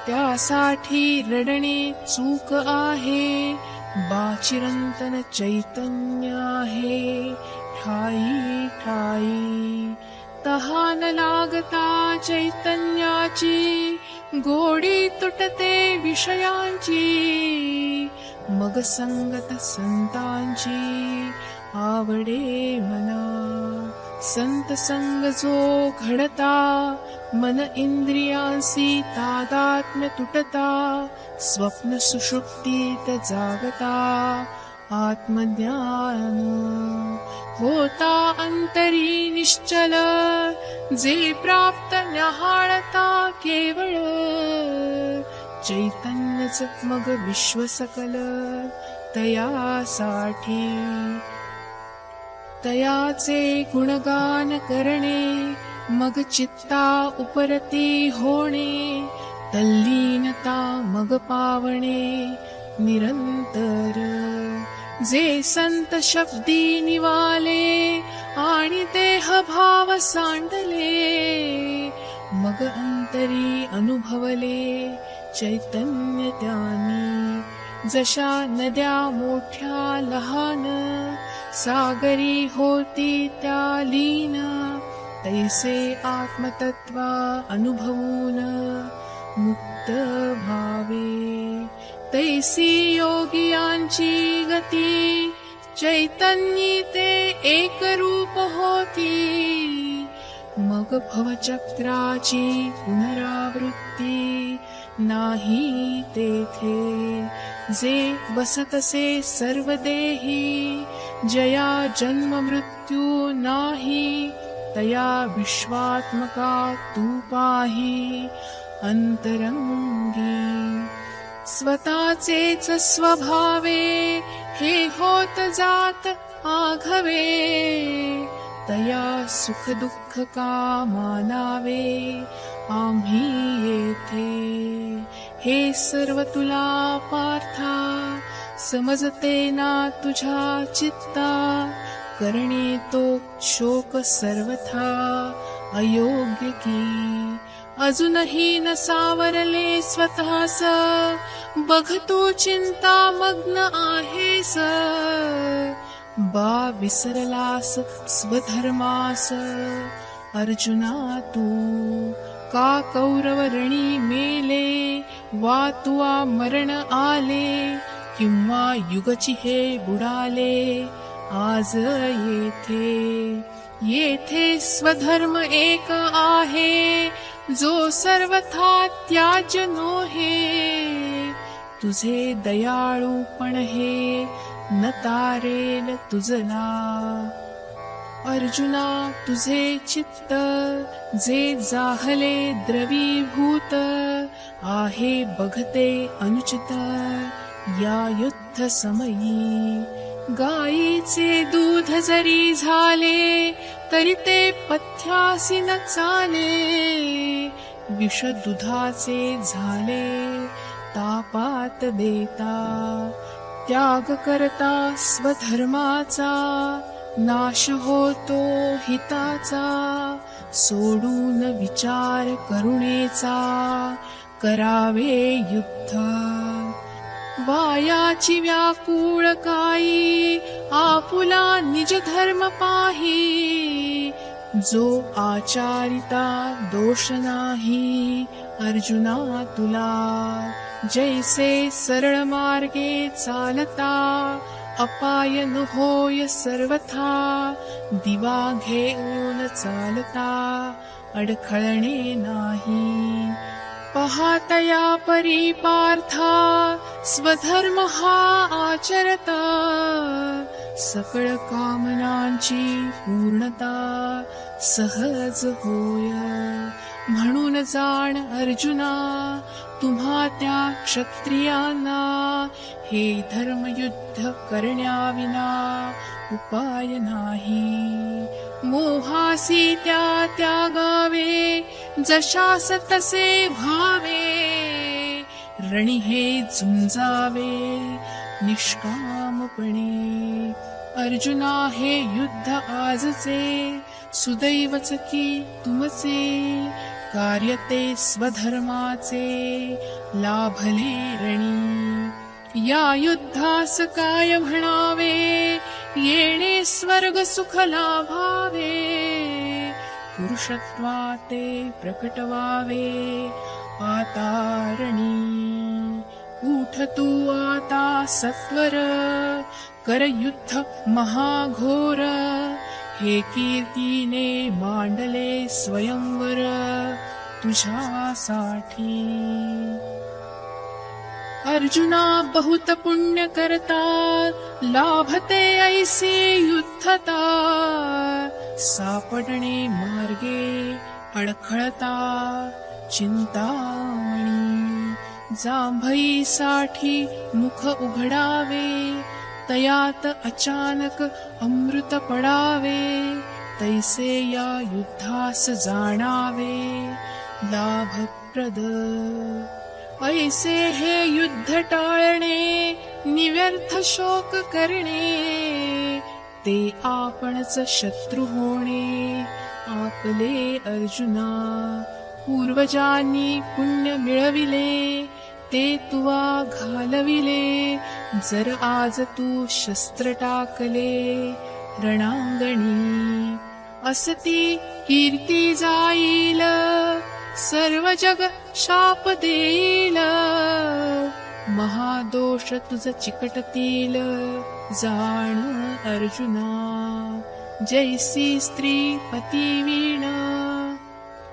त्यासाठी रडणे चूक आहे. बाचिरंतन चैतन्य आहे ठाई ठाई. तहान लागता चैतन्याची, गोडी तुटते विषयांची. मग संगत संतांची आवडे मना. संत संग जो घडता, मन इंद्रियांसी तादात्म्य तुटता. स्वप्न सुषुप्तीत जागता आत्मज्ञान. होता अंतरी निश्चल, जे प्राप्त न्याहाळता केवळ. चैतन्यच मग विश्व सकल, तयासाठी. तयाचे गुणगान करणे, मग चित्ता उपरती होणे. तल्लीनता मग पावणे निरंतर. जे संत शब्दी निवाले, आणि देह भाव सांडले. मग अंतरी अनुभवले चैतन्य त्यांनी. जशा नद्या मोठ्या लहान, सागरी होती त्या लीन, तैसे आत्मतत्वा अनुभवून मुक्त भावे. तैसी योगियांची गती, चैतन्यी ते एक रूप होती. मग भवचक्राची पुनरावृत्ती नाही तेथे. जे बसतसे सर्व देही, जया जन्म मृत्यू नाही. तया विश्वात्मका तू पाही अंतरंगी. स्वतःचेच स्वभावे हे होत जात आघवे. तया सुख दुःख का मानावे आम्ही येथे. हे सर्व तुला पार्था समजते ना तुझ्या चित्ता. करणे तो शोक सर्वथा अयोग्य की. अजूनही न सावरले स्वतःस, बघ तू चिंता मग्न आहेस. बा विसरलास स्वधर्मास, अर्जुना तू. का कौरवरणी मेले, वा तुआ मरण आले. किंवा युगचिहे बुडाले आज येथे स्वधर्म एक आहे. जो सर्वथा त्याज्य नोहे. तुझे दयाळूपण हे न तारेल तुझला. अर्जुना तुझे चित्त जे जाहले द्रवीभूत आहे बघते अनुचित या युद्ध समयी. गायीचे दूध जरी झाले तरी ते पथ्यासी न चाले. विष दुधाचे झाले तापात देता. त्याग करता स्वधर्माचा नाश होतो हिताचा. सोडून विचार करुणेचा करावे युद्ध. वायाची व्याकुळ काई आपुला निज धर्म पाही. जो आचारिता दोष नाही अर्जुना तुला. जैसे सरळ मार्गे चालता अपाय न होय सर्वथा. दिवा घेऊन चालता अडखळणे नाही. पहातया परी पार्था स्वधर्म हा आचरता. सकळ कामनांची पूर्णता सहज होय. म्हणून जाण अर्जुना तुम्हा त्या क्षत्रियांना. हे धर्मयुद्ध करण्याविना उपाय नाही. मोहासी त्या त्यागावे जशास तसे व्हावे. रणी हे झुंजावे निष्कामपणे. अर्जुना हे युद्ध आजचे सुदैवच की तुमचे. कार्यते स्वधर्माचे लाभले रणी. या युद्धास काय म्हणावे येणे स्वर्ग सुख लाभावे. पुरुषत्वाते प्रकटवावे आता रणी. उठ तू आता सत्वर कर युद्ध महाघोर. हे कीर्तीने मांडले स्वयंवर तुझ्यासाठी. अर्जुना बहुत पुण्य करता लाभते ऐसे युद्धता. सापडणे मार्गे अडखळता चिंतामणी. जांभईसाठी मुख उघडावे तयात अचानक अमृत पडावे. तैसे या युद्धास जाणावे लाभप्रद. ऐसे हे युद्ध टाळणे निव्यर्थ शोक करणे. ते आपणच शत्रू होणे आपले अर्जुना. पूर्वजांनी पुण्य मिळविले ते तुवा घालविले जर आज तू शस्त्र टाकले रणांगणी, असती कीर्ती जाईल, सर्व जग शाप देईल. महादोष तुझ चिकटतील, जाण अर्जुना. जैसी स्त्री पतिवीण,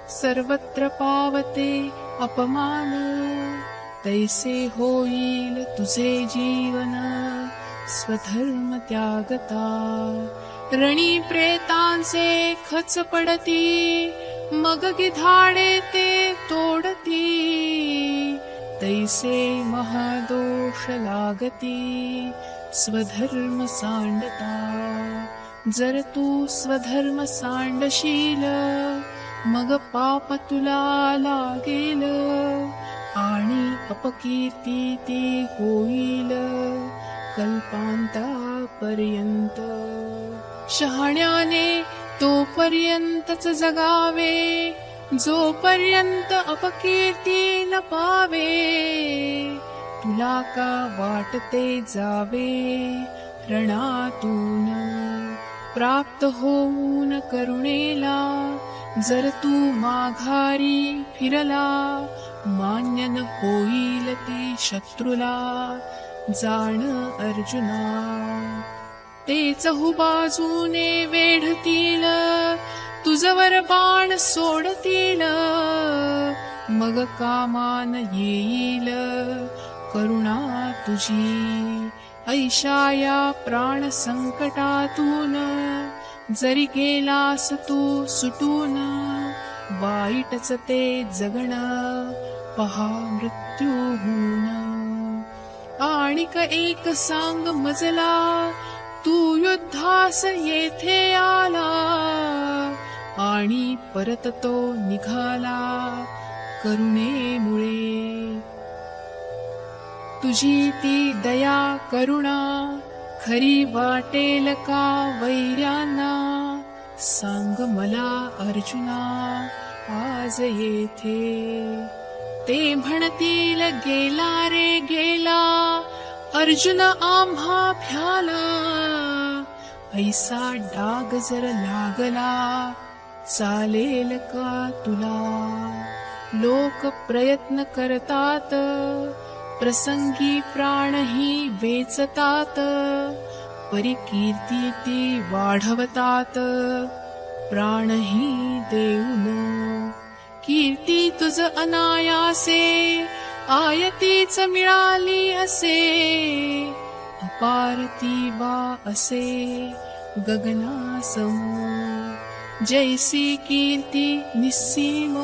सर्वत्र पावते अपमान. तैसे होईल तुझे जीवन, स्वधर्म त्यागता. रणी प्रेतांचे खच पडती, मग गिधाडे ते तोडती. तैसे महादोष लागती, स्वधर्म सांडता. जर तू स्वधर्म सांडशील, मग पाप तुला लागेल, आणि अपकीर्ती ते होईल कल्पांतापर्यंत. शहाण्याने तोपर्यंतच जगावे, जोपर्यंत अपकीर्ती न पावे. तुला का वाटते जावे रणातून, प्राप्त होऊन करुणेला. जर तू माघारी फिरला, मान्य न होईल ते शत्रूला. जाण अर्जुना, ते चहूबाजूने वेढतील, तुझवर बाण सोडतील. मग कामान येईल करुणा तुझी. ऐशा या प्राण संकटातून, जरी गेलास तू सुटून. वाईटच ते जगण पहा मृत्यू होऊन. आणिक एक सांग मजला, तू युद्धास येथे आला, आणि परत तो निघाला करुणेमुळे. तुझी ती दया करुणा खरी वाटेल का वैऱ्यांना. सांग मला अर्जुना आज येथे. ते म्हणतील गेला रे गेला, अर्जुन आम्हा भ्याला. ऐसा डाग जर लागला, चालेल का तुला. लोक प्रयत्न करतात, प्रसंगी प्राणही वेचतात. परिकीर्ती ती वाढवतात, प्राणही देऊन. कीर्ती तुझ अनायासे, आयतीच मिळाली असे. अपार ती बा असे गगनासम. जैसी कीर्ती निस्सीम,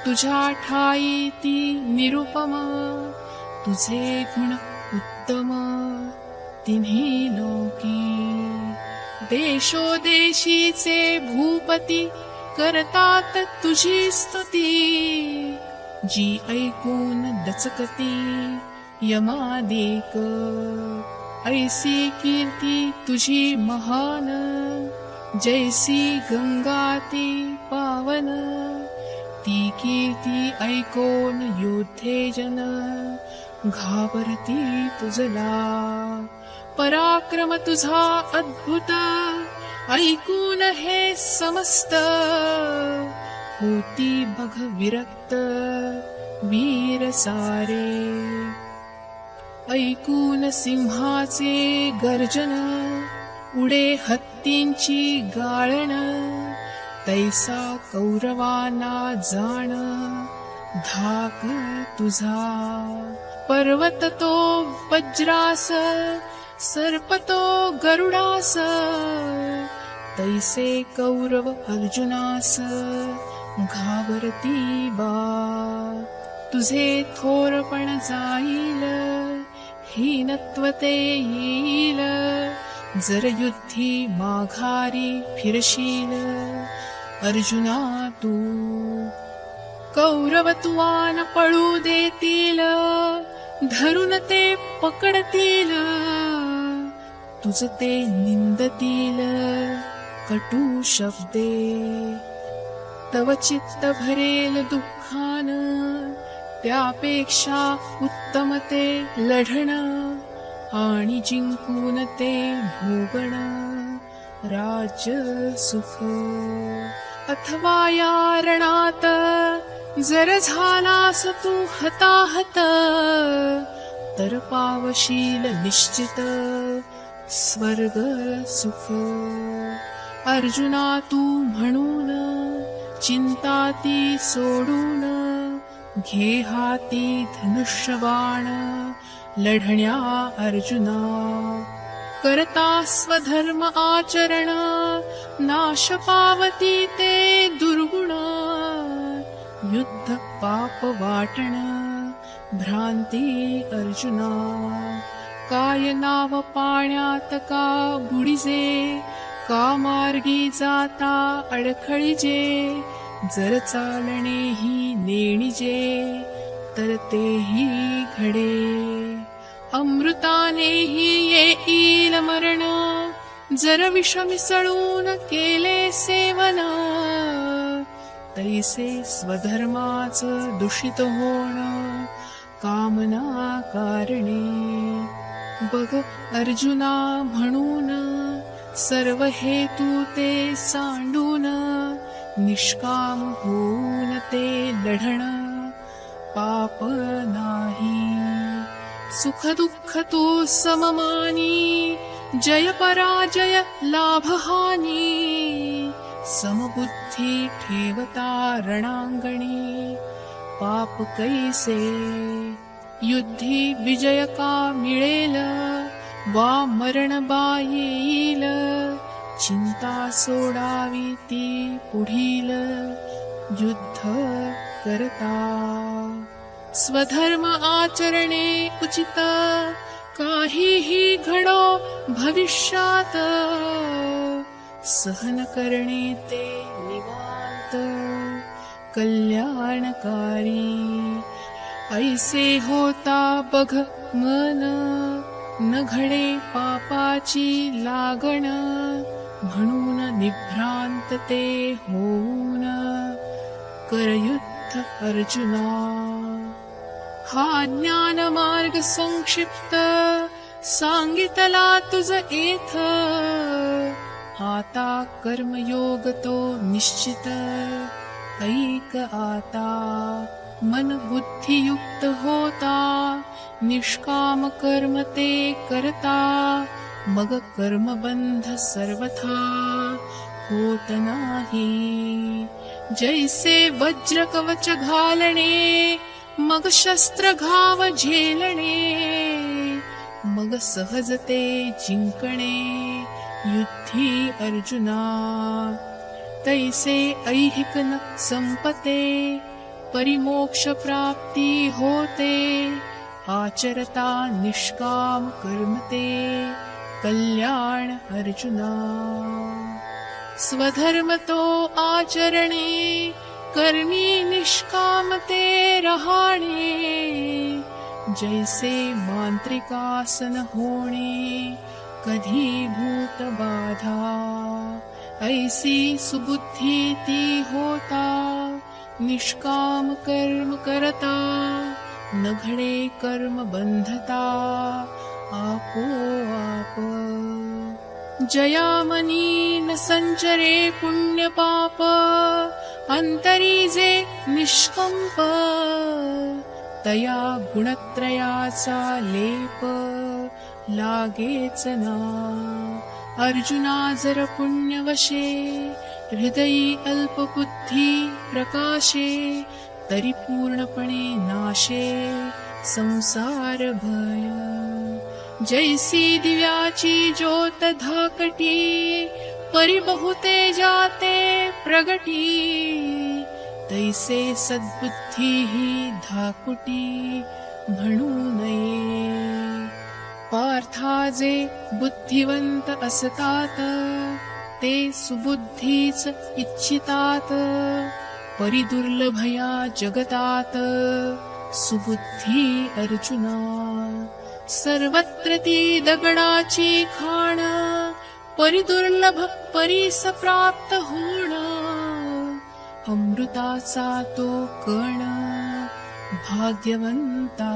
तुझ्या ठाई ती निरुपम. तुझे गुण उत्तम तिन्ही लोकी. देशोदेशीचे भूपती करतात तुझी स्तुती. जी ऐकून दचकती यमादिक. ऐसी कीर्ती तुझी महान, जैसी गंगा ती पावन. ती कीर्ती ऐकून योद्धे जन, घाबरती तुझला. पराक्रम तुझा अद्भुत, ऐकून हे समस्त. होती बघ विरक्त वीर सारे. ऐकून सिंहाचे गर्जन, उडे हत्तींची गाळण. तैसा कौरवांना जाण, धाक तुझा. पर्वत तो वज्रास, सर्प तो गरुडास. तैसे कौरव अर्जुनास, घाबरती बा. तुझे थोरपण जाईल, हीनत्व ते येईल. जर युद्धी माघारी फिरशील अर्जुना तू. कौरव तुवान पळू देतील, धरून ते पकडतील. तुझ ते निंदतील कटू शब्दे. तव चित्त भरेल दुःखान, त्यापेक्षा उत्तम ते लढण. आणि जिंकून ते भोगण राज्य सुख. अथवा या रणात जर झालास तू हताहत, तर पावशील निश्चित स्वर्ग सुख. अर्जुना तू म्हणून चिंता ती सोडून, घे हाती धनुष्यबाण लढण्या अर्जुना. करता स्वधर्म आचरण, नाश पावती ते दुर्गुण. युद्ध पाप वाटण भ्रांती अर्जुना. काय नाव पाण्यात का बुडिजे, का मार्गी जाता अडखळीजे. जर चालणे ही नेणिजे, तर तेही घडे. अमृतानेही येईल मरण, जर विष मिसळून केले सेवन. तैसे स्वधर्माच दूषित होण कामना कारणे. बघ अर्जुना म्हणून सर्व हेतू ते सांडून, निष्काम होऊन ते लढण पाप नाही. सुख दुःख तो सममानी, जय पराजय लाभ हानी. समबुद्धी ठेवता रणांगणी, पाप कैसे. युद्धी विजय का मिळेल, वा मरण बा येईल. चिंता सोडावी ती पुढील युद्ध करता. स्वधर्म आचरणे उचित, काहीही घडो भविष्यात. सहन करणे ते निवांत कल्याणकारी. ऐसे होता बघ मन, न घडे पापाची लागण. म्हणून निभ्रांत ते होऊन कर युद्ध अर्जुना. हा ज्ञान मार्ग संक्षिप्त सांगितला तुझ येथ. आता कर्मयोग तो निश्चित ऐक आता. मन बुद्धियुक्त होता, निष्काम कर्म ते करता. मग कर्मबंध सर्वथा होत नाही. जैसे वज्र कवच घालणे, मग शस्त्र घाव झेलणे. मग सहज ते जिंकणे युद्धी अर्जुना. तैसे ऐहिक न संपते, परिमोक्ष प्राप्ती होते. आचरता निष्काम कर्म ते कल्याण अर्जुना. स्वधर्म तो आचरणे, कर्मी निष्काम ते रहाणे. जैसे मांत्रिकासन होणे, कधी भूत बाधा. ऐसी सुबुद्धी ती होता, निष्काम कर्म करता. न घडे कर्म बंधता आपोआप. जयामनी न संचरे पुण्य पाप, अंतरी जे निष्कंप. तया गुणत्रयाचा लेप लागेच ना. अर्जुना जर पुण्यवशे, हृदयी अल्पबुद्धी प्रकाशे. तरी पूर्णपणे नाशे संसार भय. जैसी दिव्याची ज्योत धाकटी, परी बहुते जाते प्रगटी. तैसे सद्बुद्धी ही धाकुटी म्हणू नये. पार्था जे बुद्धिवंत असतात, ते सुबुद्धीच इच्छितात. परी दुर्लभया जगतात सुबुद्धी अर्जुना. सर्वत्र ती दगडाची खाण, परी दुर्लभ परीस प्राप्त होण. अमृताचा तो कण भाग्यवंता.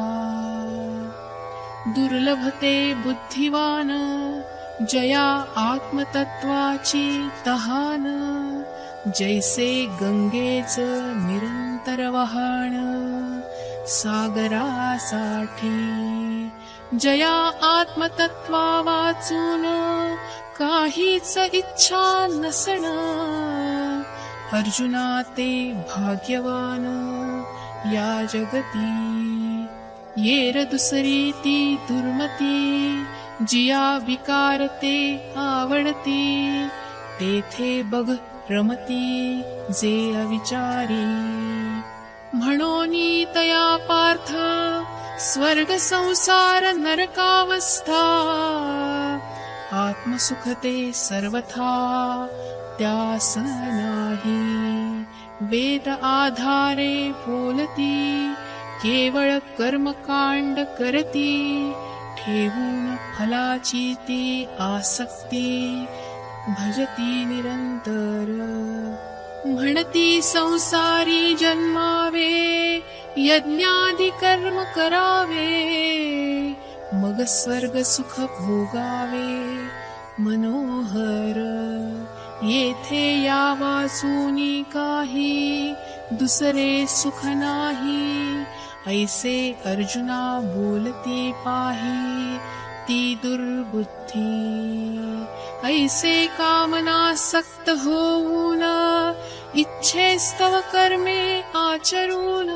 दुर्लभते बुद्धिवान जया आत्मतत्वाची तहान जैसे गंगेच निरंतर वहाण सागरासाठी जया आत्मतत्वा वाचून काहीच इच्छा नसण अर्जुना ते भाग्यवान या जगती येर दुसरी ती दुर्मती जिया विकारते आवडती तेथे बघ रमती जे अविचारी म्हणोनी तया पार्थ स्वर्ग संसार नरकावस्था आत्मसुखते सर्वथा त्यास नाही वेद आधारे बोलती केवळ कर्मकांड करती ठेवून फलाची ती आसक्ती भजती निरंतर म्हणती संसारी जन्मावे यज्ञादि कर्म करावे मग स्वर्ग सुख भोगावे मनोहर येथे या वाचूनी काही दुसरे सुख नाही ऐसे अर्जुना बोलती पाही ती दुर्बुद्धी ऐसे कामनासक्त होऊन इच्छेस्तव कर्मे आचरून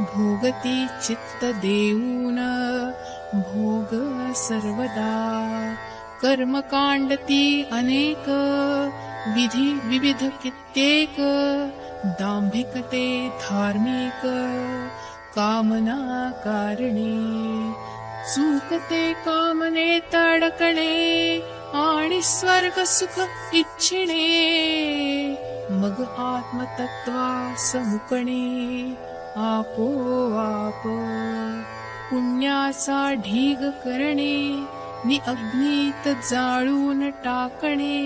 भोगती चित्त देऊन भोग सर्वदा कर्मकांडती अनेक विधी विविध कित्येक दांभिकते धार्मिक कामना कारणे चूकते कामने तडकणे आणि स्वर्ग सुख इच्छिणे मग आत्मतत्वा समुकणे आपोआप पुण्याचा ढीग करणे नि अग्नीत जाळून टाकणे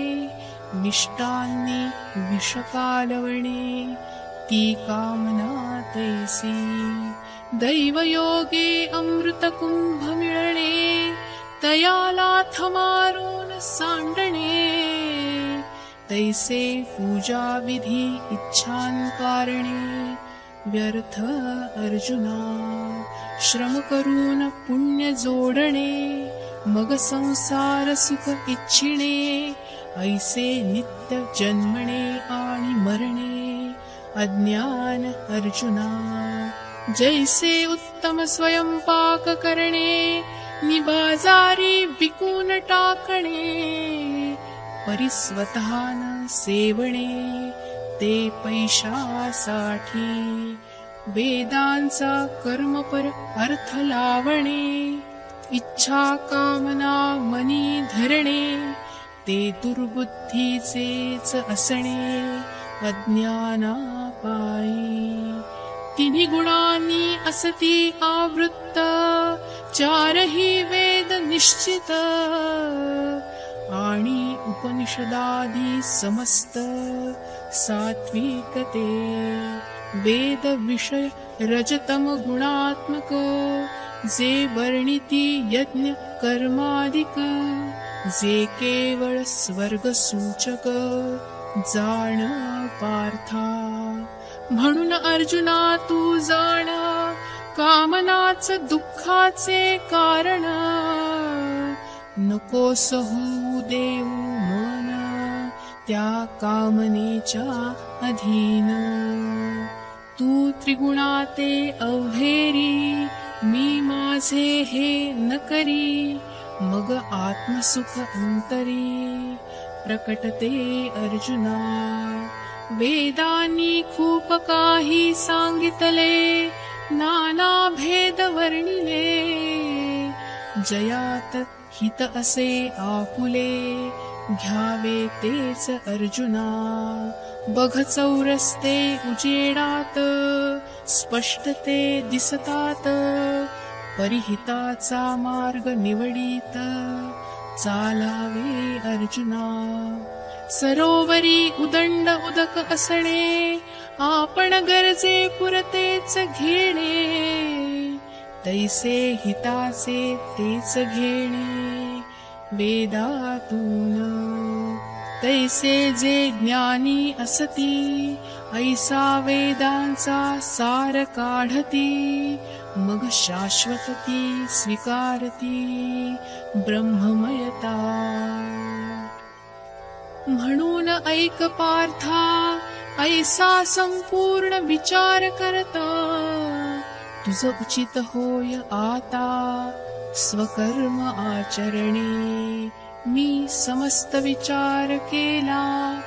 मिष्टांनी विष कालवणे ती कामना तैसी दैवयोगे अमृत कुंभ मिळणे तयालाथ मारून सांडणे तैसे पूजा विधी इच्छान कारणे व्यर्थ अर्जुना श्रम करून पुण्य जोडणे मग संसार सुख इच्छिणे ऐसे नित्य जन्मणे आणि मरणे अज्ञान अर्जुना जैसे उत्तम स्वयंपाक करणे नि बाजारी विकून टाकणे परिस्वतःन सेवणे ते पैशासाठी वेदांचा कर्मपर अर्थ लावणे इच्छा कामना मनी धरणे ते दुर्बुद्धीचेच असणे अज्ञानापायी तिन्ही गुणांनी असती आवृत्त चारही वेद निश्चित आणि उपनिषदादी समस्त सात्विकते वेद विषय रजतम गुणात्मक जे वर्णिती यज्ञ कर्मादिक जे केवळ स्वर्ग सूचक जाण पार्था म्हणून अर्जुना तू जाण कामनाच दुःखाचे कारण नकोस होऊ देऊ मन त्या कामनेच्या अधीन तू त्रिगुणाते अव्हेरी मी माझे हे न करी मग आत्मसुख अंतरी प्रकटते अर्जुना वेदांनी खूप काही सांगितले नाना भेद वर्णिले जयात हित असे आपुले घ्यावे तेच अर्जुना बघ चौरस्ते उजेडात स्पष्टते दिसतात परिहिताचा मार्ग निवडीत चालावे अर्जुना सरोवरी उदंड उदक असणे आपण गरजे पुरतेच घेणे तैसे हिताचे तेच घेणे वेदातून. तैसे जे ज्ञानी असती ऐसा वेदांचा सार काढती. मग शाश्वतती स्वीकारती ब्रह्ममयता. म्हणून ऐक पार्था ऐसा संपूर्ण विचार करता. तुझ उचित होय आता स्वकर्म आचरणे. मी समस्त विचार केला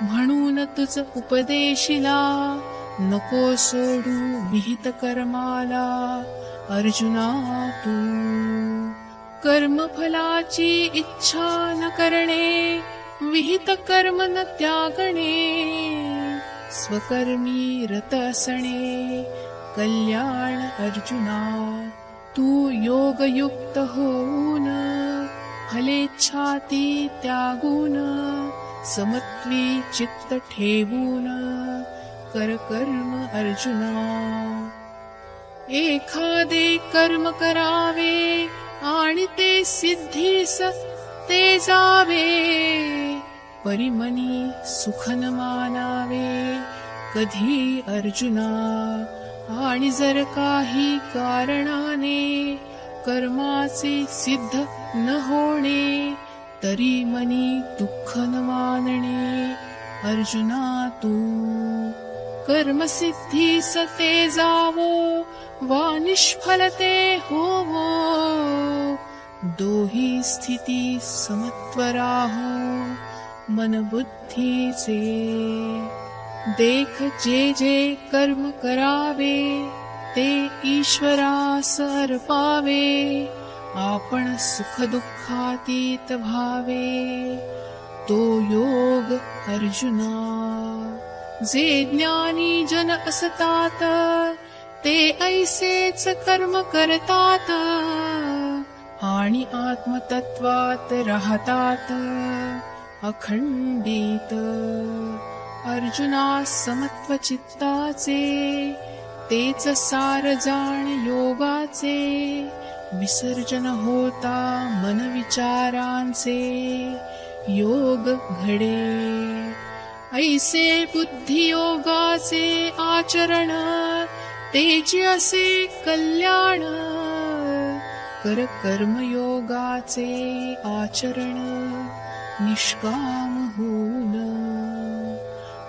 म्हणून तुझ उपदेशिला. नको सोडू विहित कर्माला अर्जुना तू. कर्मफलाची इच्छा न करणे विहित कर्म न त्यागणे. स्वकर्मी रत असणे कल्याण अर्जुना. तू योगयुक्त होऊन फलेच्छाती त्यागून. समत्वी चित्त ठेवून कर कर्म अर्जुना. एखादे कर्म करावे आणि ते सिद्धीस ते जावे. परिमनी सुख न मानावे कधी अर्जुना. आणि जर काही कारणाने कर्माचे सिद्ध न होणे तरी मनी दुःख न मानणे अर्जुना तू. कर्मसिद्धीस ते जावो वा निष्फलते होवो. दोही स्थिती समत्व राहो मन बुद्धीचे. देख जे जे कर्म करावे ते ईश्वरास अर्पावे. आपण सुख दुःखातीत भावे तो योग अर्जुना. जे ज्ञानी जन असतात ते ऐसेच कर्म करतात. आणि आत्मतत्वात राहतात अखंडित. अर्जुना समत्व चित्ताचे तेच सार जाण योगाचे. विसर्जन होता मन विचारांचे योग घडे. ऐसे बुद्धी योगाचे आचरण तेचे असे कल्याण. कर कर्मयोगाचे आचरण निष्काम होऊन.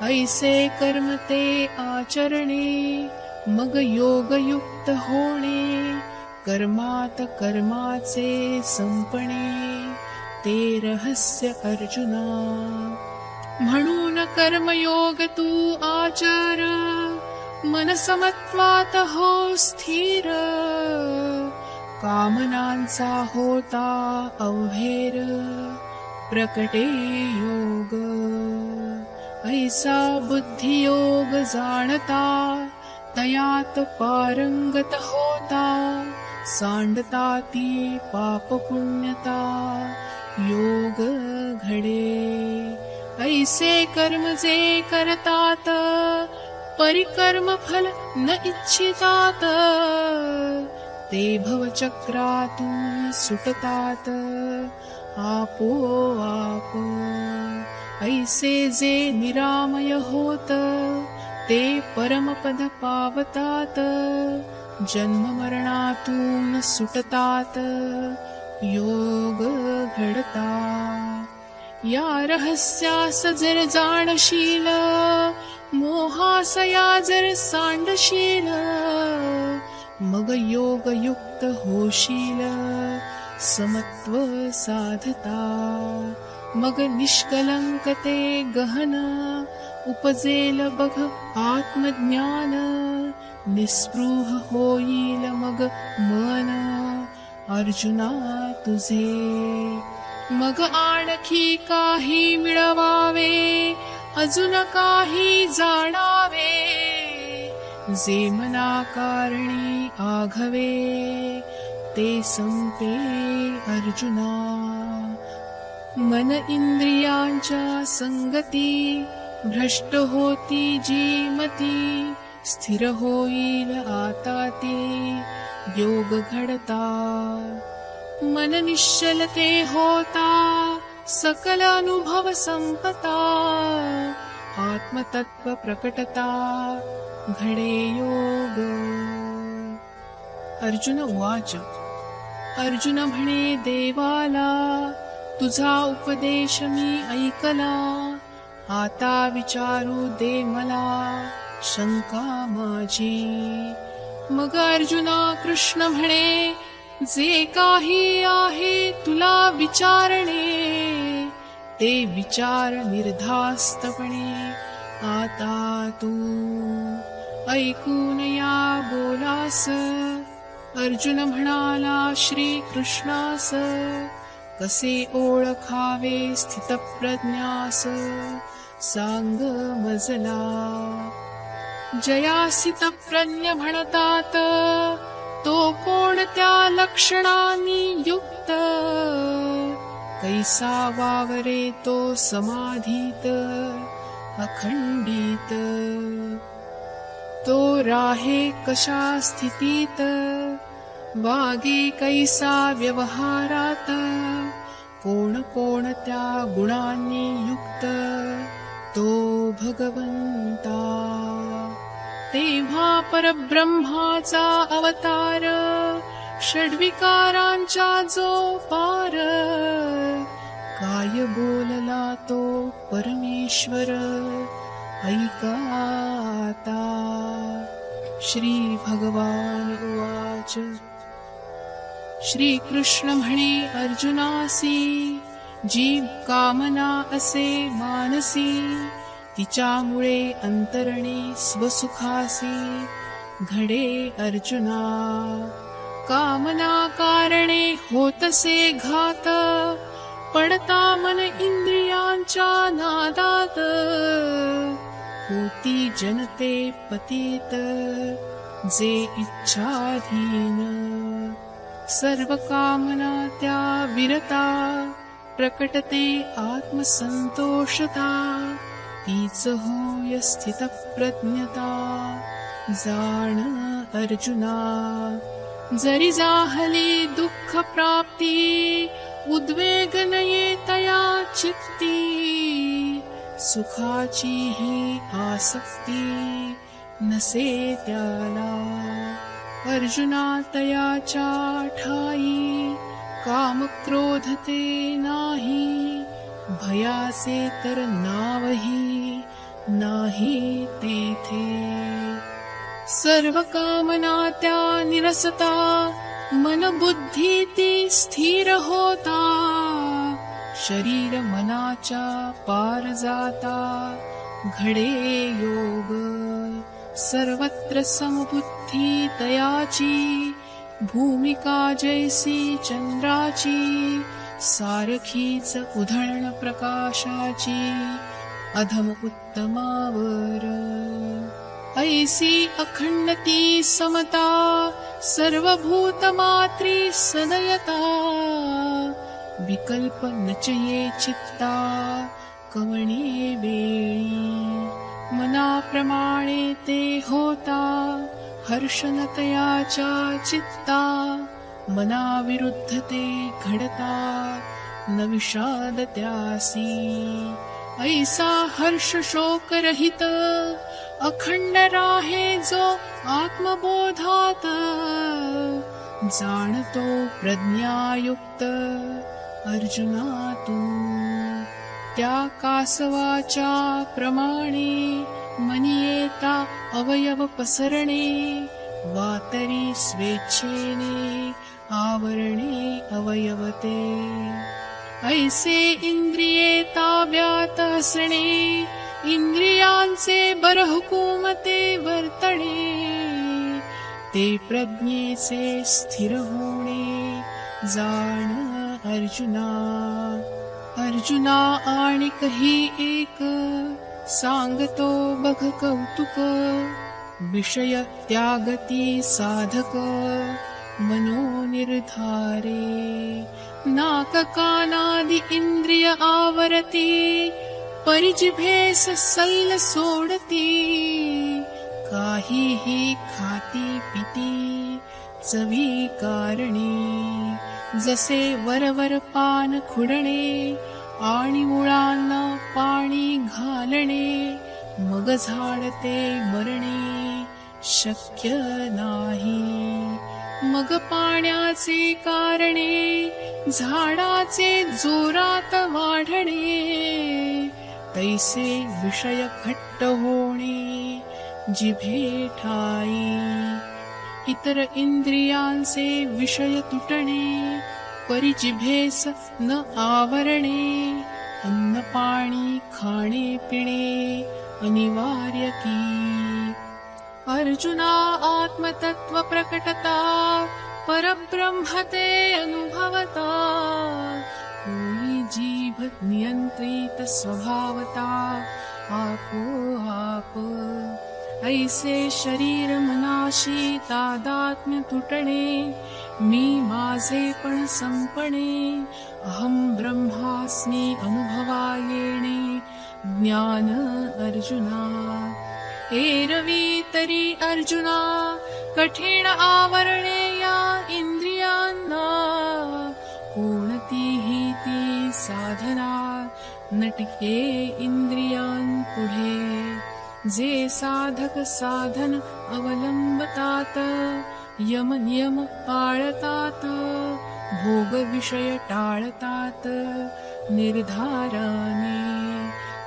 ऐसे कर्म ते आचरणे मग योगयुक्त होणे. कर्मात कर्माचे संपणे ते रहस्य अर्जुना. म्हणून कर्मयोग तू आचर मन समत्वात हो स्थिर. कामनांचा होता अवहेर प्रकटे योग. ऐसा बुद्धियोग जाणता तयात पारंगत होता. सांडता ती पाप पुण्यता योग घडे. ऐसे कर्म जे करतात परिकर्म फल न इच्छितात. ते भवचक्रातून सुटतात आपोआप. ऐसे जे निरामय होत ते परमपद पावतात. जन्म मरणातून सुटतात योग घडता. या रहस्यास जर जाणशील मोहासया जर सांडशील. मग योगयुक्त होशील समत्व साधता. मग निष्कलंकते गहन उपजेल बघ आत्मज्ञान. निस्पृह होईल मग मन अर्जुना तुझे. मग आणखी काही मिळवावे अजून काही जाणावे. जे मना कारणी आघवे ते संपे अर्जुना. मन इंद्रियांच्या संगती भ्रष्ट होती जी मती. स्थिर होईल आता ती योग घडता. मन निश्चलते होता सकल अनुभव संपता. आत्मतत्व प्रकटता घडे योग. अर्जुन उवाच. अर्जुन म्हणे देवाला, तुझा उपदेश मी ऐकला. आता विचारू दे मला शंका माझी. मग अर्जुना कृष्ण म्हणे, जे काही आहे तुला विचारणे, ते विचार निर्धास्तपणे आता तू. ऐकून या बोलास अर्जुन म्हणाला श्री कृष्णास, कसे ओळखावे स्थितप्रज्ञास सांग मजला. जया स्थितप्रज्ञ म्हणतात, तो कोणत्या लक्षणांनी युक्त. कैसा वावरे तो समाधीत अखंडित. तो राहे कशा स्थितीत, वागे कैसा व्यवहारात. कोणत्या गुणांनी युक्त तो भगवंता. तेव्हा परब्रह्माचा अवतार, षड्विकारांचा जो पार. काय बोलला तो परमेश्वर ऐका आता. श्री भगवान उवाच. श्री कृष्ण म्हणे अर्जुनासी, जीव कामना असे मानसी. तिच्यामुळे अंतरणे स्वसुखासी घडे अर्जुना. कामना कारणे होतसे घात, पडता मन इंद्रियांच्या नादात. होती जनते पतित, जे इच्छाधीन. सर्व कामना त्या विरता, प्रकटते आत्मसंतोषता. तीच होय स्थितप्रज्ञता, जाण अर्जुना. जरी जाहली दुःख प्राप्ती, उद्वेग नये तया चित्ती. सुखाची ही आसक्ती नसे त्याला. अर्जुना तयाच्या ठाई, काम क्रोध ते नाही. भयाचे तर नावही नाही तेथे. सर्व कामना त्या निरसता, मन बुद्धी ती स्थिर होता. शरीर मनाच्या पार जाता घडे योग. सर्वत्र समबुद्धी तयाची, भूमिका जैसी चंद्राची. सारखीच उधळण प्रकाशाची, अधम उत्तमावर. ऐसी अखंडती समता, सर्वभूत मात्री सदयता. विकल्प नचये चित्ता, कवणे वेळी. मनाप्रमाणे ते होता, हर्षनतयाच्या चित्ता. मनाविरुद्ध ते घडता, न विषाद त्यासी. ऐसा हर्ष शोक रहित, अखंड राहे जो आत्मबोधात. जाणतो प्रज्ञायुक्त अर्जुना तू. त्या कासवाच्या प्रमाणे, मनी येता अवयव पसरणे. वातरी स्वेच्छेने आवरणे अवयवते. ऐसे इंद्रिये ताब्यात असणे, इंद्रियांचे बरहुकूमते वर्तणे. ते प्रज्ञेचे स्थिर होणे, जाण अर्जुना. अर्जुना आणिक ही एक, सांगतो बघ कौतुक. विषय त्यागती साधक, मनोनिर्धारे. नाक कानादि इंद्रिय आवरती, परिजिभेस सैल सोडती. काहीही खाती पिती, चवी कारणे, जसे वरवर पान खुडणे आणि मुळांना पाणी घालणे, मग झाड ते मरणे शक्य नाही. मग पाण्याचे कारणे झाडाचे जोरात वाढणे, तैसे विषय घट्ट होणे जिभे ठाई. इतर इंद्रियांचे विषय तुटणे, परी जिभेस न आवरणे, अन्न पाणी खाणे पिणे अनिवार्य की. अर्जुना आत्मतत्व प्रकटता, परब्रह्म ते अनुभवता, कोई जीभ नियंत्रित स्वभावता आपोआप. ऐसे शरीर मनाशी तादात्म्य तुटणे, मी माझे पण संपणे, अहम ब्रह्मास्मी अनुभवा येणे ज्ञान अर्जुना. एरवी तरी अर्जुना कठीण आवरणे या इंद्रियांना, कोणतीही ती साधना नटके इंद्रियांपुढे. जे साधक साधन अवलंबतात, यम नियम पाळतात, भोग विषय टाळतात निर्धाराने,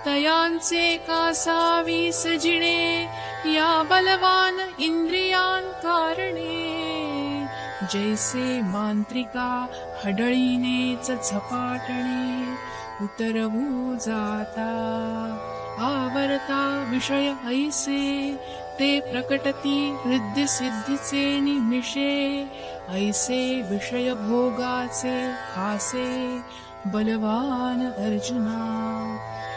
तयांचे कासावी सजिणे या बलवान इंद्रियां कारणे. जैसे मांत्रिका हडळीनेच झपाटणे उतरवू जाता, आवरता विषय ऐसे ते प्रकटती रिद्धी सिद्धीचे निमिषे. ऐसे विषय भोगाचे खासे बलवान अर्जुना,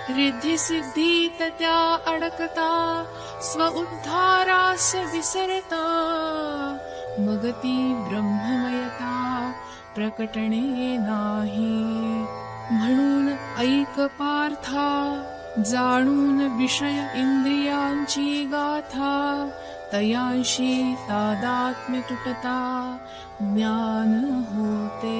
रिद्धी सिद्धीत त्या अडकता, स्व उद्धारास विसरता, मग ती ब्रह्ममयता प्रकटणे नाही. म्हणून ऐक पार्था, जाणून विषय इंद्रियांची गाथा, तयांशी तादात्म्य तुटता ज्ञान होते.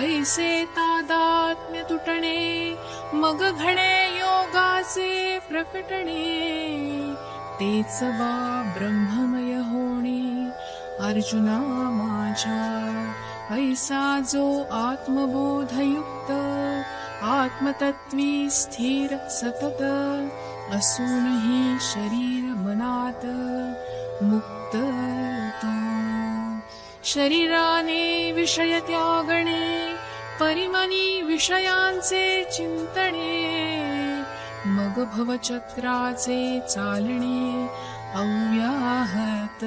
ऐसे तादात्म्य तुटणे, मग घडे योगाचे प्रकटणे, तेच वा ब्रह्ममय होणे अर्जुना माझ्या. ऐसा जो आत्मबोधयुक्त, आत्मतत्वी स्थिर सतत, असूनही शरीर मनात मुक्त तो. शरीराने विषय त्यागणे, परिमनी विषयांचे चिंतणे, मग भवचक्राचे चालणे अव्याहत.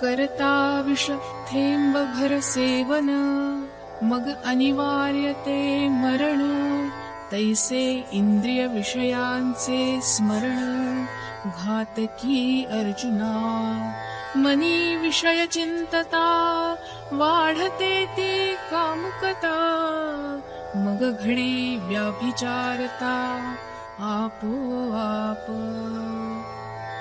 करता विष थेंब भर सेवन, मग अनिवार्य ते मरण, तैसे इंद्रिय विषयांचे स्मरण घातकी अर्जुना. मनी विषय चिंतता, वाढते ती कामुकता, मग घडे व्याभिचारता आपोआप.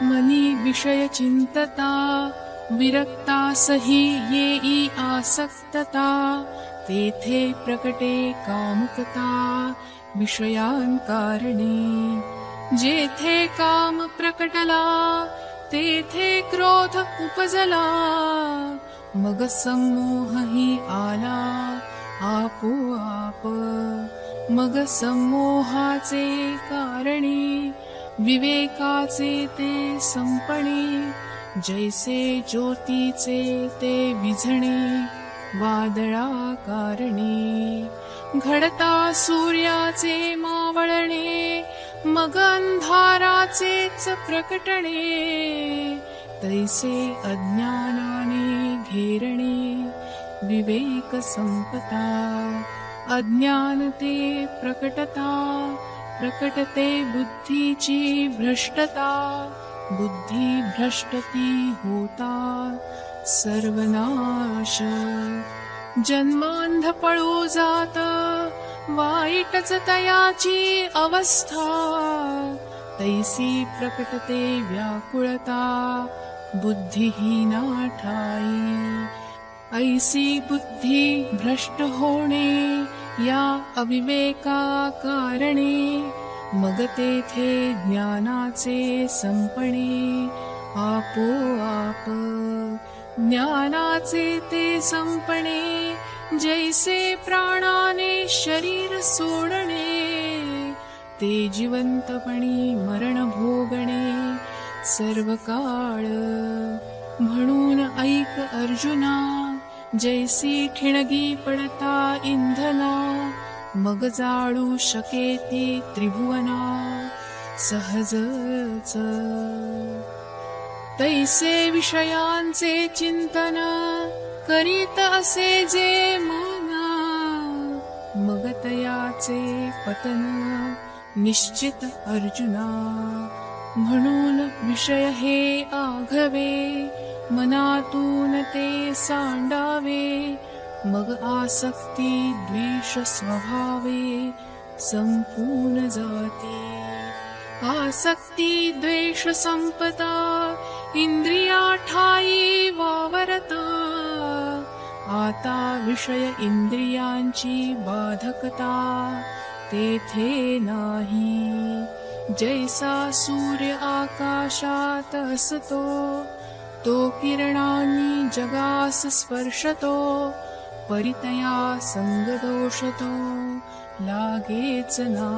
मनी विषय चिंतता, विरक्तासही येई आसक्तता, तेथे प्रकटे कामुकता विषयां कारणे. जेथे काम प्रकटला, तेथे क्रोध उपजला, मग संमोहही आला आपोआप. मग संमोहाचे कारणे, विवेकाचे ते संपणे, जैसे ज्योतीचे ते विझणे वादळा कारणे. घडता सूर्याचे मावळणे, मग अंधाराचेच प्रकटणे, तैसे अज्ञानाने घेरणे विवेक संपता. अज्ञान ते प्रकटता, प्रकटते बुद्धीची भ्रष्टता, बुद्धी भ्रष्टती होता सर्वनाश. जन्मांध पळू जाता, वाईटच तयाची अवस्था, तैसी प्रकटते व्याकुळता बुद्धिहीना ठाई. ऐसी बुद्धी भ्रष्ट होणे या अविवेका कारणे मग तेथे ज्ञानाचे संपणे आपोआप ज्ञानाचे ते संपणे जैसे प्राणाने शरीर सोडणे ते जिवंतपणी मरण भोगणे सर्व काळ म्हणून ऐक अर्जुना जैसी ठिणगी पडता इंधना मग जाळू शकेती त्रिभुवना सहजच तैसे विषयांचे चिंतन करीत असे जे मन मग तयाचे पतन निश्चित अर्जुना म्हणून विषय हे आघवे मनातून ते सांडावे मग आसक्ती द्वेष स्वभावे संपून जाते आसक्ती द्वेष संपता इंद्रिया ठाई वावरता आता विषय इंद्रियांची बाधकता तेथे नाही जैसा सूर्य आकाशात असतो तो किरणांनी जगास स्पर्शतो परितया संगदोषतो लागेच ना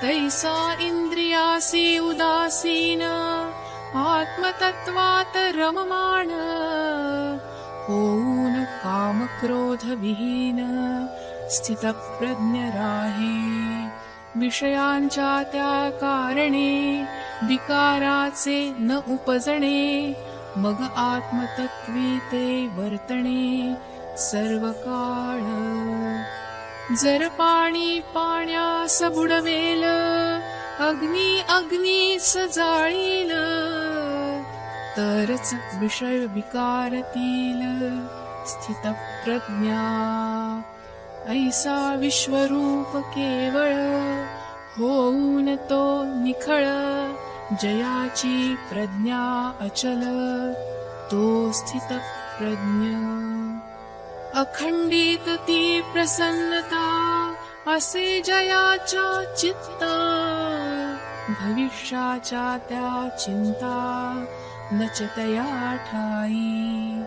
तैसा इंद्रियासी उदासीन आत्मतत्वात रममाण होऊन कामक्रोध विहीन स्थितप्रज्ञ राहे विषयांच्या त्या कारणे विकाराचे न उपजणे मग आत्मतत्वी ते वर्तणे सर्व काळ जर पाणी पाण्यास बुडवेल अग्नी अग्नीस जाळील तरच विषय विकारतील स्थितप्रज्ञा ऐसा विश्वरूप केवळ होऊन तो निखळ जयाची प्रज्ञा अचल तो स्थितप्रज्ञ अखंडित ती प्रसन्नता असे जयाच्या चित्ता भविष्याच्या त्या चिंता नच तया ठाई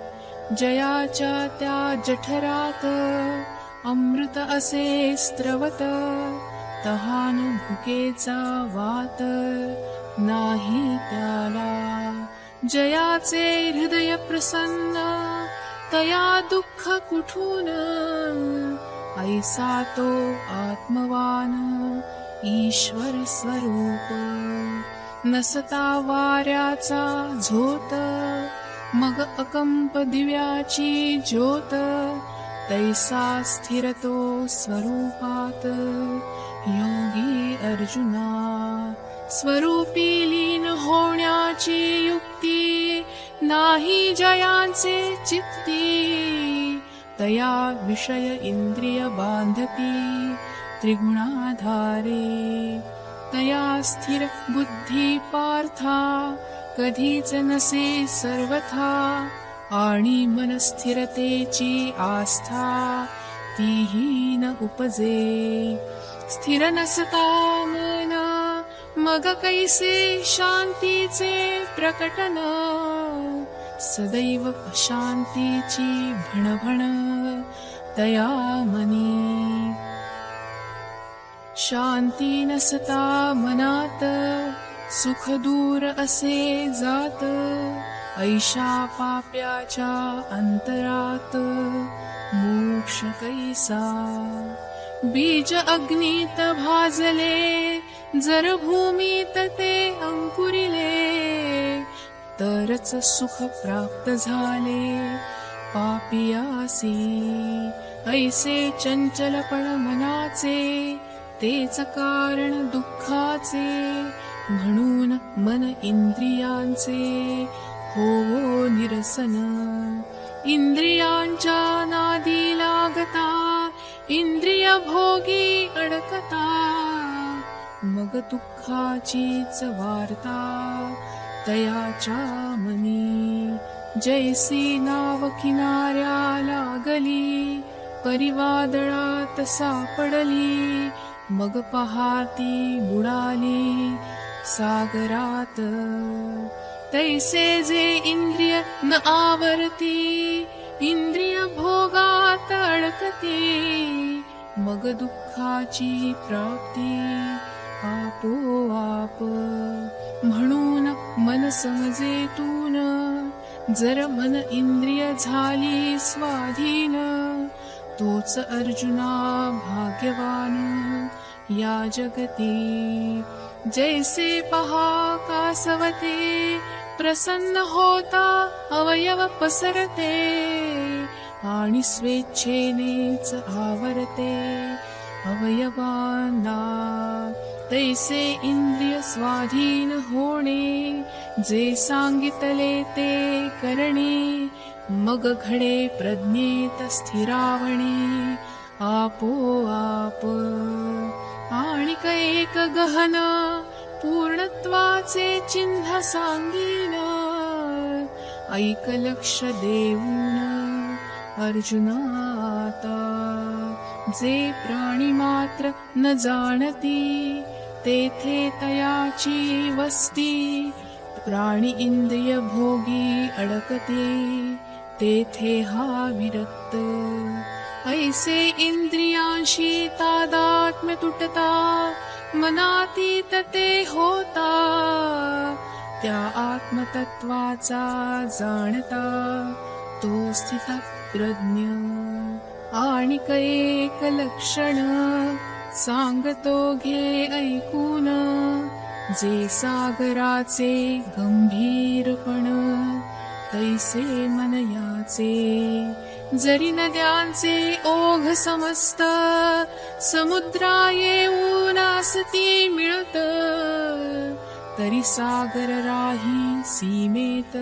जयाच्या त्या जठरात अमृत असे स्त्रवत तहान भुकेचा वात नाही त्याला जयाचे हृदय प्रसन्न तया दुःख कुठून ऐसा तो आत्मवान ईश्वर स्वरूप नसता वाऱ्याचा झोत मग अकंप दिव्याची ज्योत तैसा स्थिर तो स्वरूपात योगी अर्जुना स्वरूपी लीन होण्याची युक्ती नाही जयांचे चित्ती तया विषय इंद्रिय बांधती त्रिगुणाधारे तया स्थिर बुद्धी पार्था कधीच नसे सर्वथा आणि मन स्थिरतेची आस्था तीही न उपजे स्थिर नसता मन मग कैसे शांतीचे प्रकटन सदैव अशांतीची भणभण तया मनी शांती नसता मनात सुख दूर असे जात ऐशा पाप्याच्या अंतरात मोक्ष कैसा बीज अग्नीत भाजले जर भूमीत ते अंकुरिले तरच सुख प्राप्त झाले पापियासी ऐसे चंचलपण मनाचे तेच कारण दुःखाचे म्हणून मन इंद्रियांचे हो निरसन इंद्रियांच्या नादी लागता इंद्रिय भोगी अडकता मग दुःखाचीच वार्ता तयाच्या मनी जैसी नाव किनाऱ्या लागली, परिवादळात सापडली, मग पहाती बुडाली सागरात. तैसे जे इंद्रिय न आवरती, इंद्रिय भोगात अडकती, मग दुःखाची प्राप्ती आपोआप. म्हणून मन समजेतून, जर मन इंद्रिय झाली स्वाधीन, तोच अर्जुना भाग्यवान या जगती. जैसे पहा कासवते, प्रसन्न होता अवयव पसरते, आणि स्वेच्छेनेच आवरते अवयवांना. तैसे इंद्रिय स्वाधीन होणे, जे सांगितले ते करणे, मग घडे प्रज्ञेत स्थिरावणे आपोआप. आणिक एक गहन पूर्णत्वाचे चिन्ह सांगीन, ऐक लक्ष देऊन अर्जुना आता. जे प्राणी मात्र न जाणती, तेथे तयाची वस्ती, प्राणी इंद्रिय भोगी अडकते, तेथे हा विरक्त. ऐसे इंद्रियांशी तादात्म्य तुटता, मनातीत ते होता, त्या आत्मतत्वाचा जाणता, तो स्थित प्रज्ञ. आणिक एक लक्षण सांगतो घे ऐकून, जे सागराचे गंभीरपण, तैसे मन याचे. जरी नद्यांचे ओघ समस्त, समुद्रा येऊन आसती मिळत, तरी सागर राही सीमेत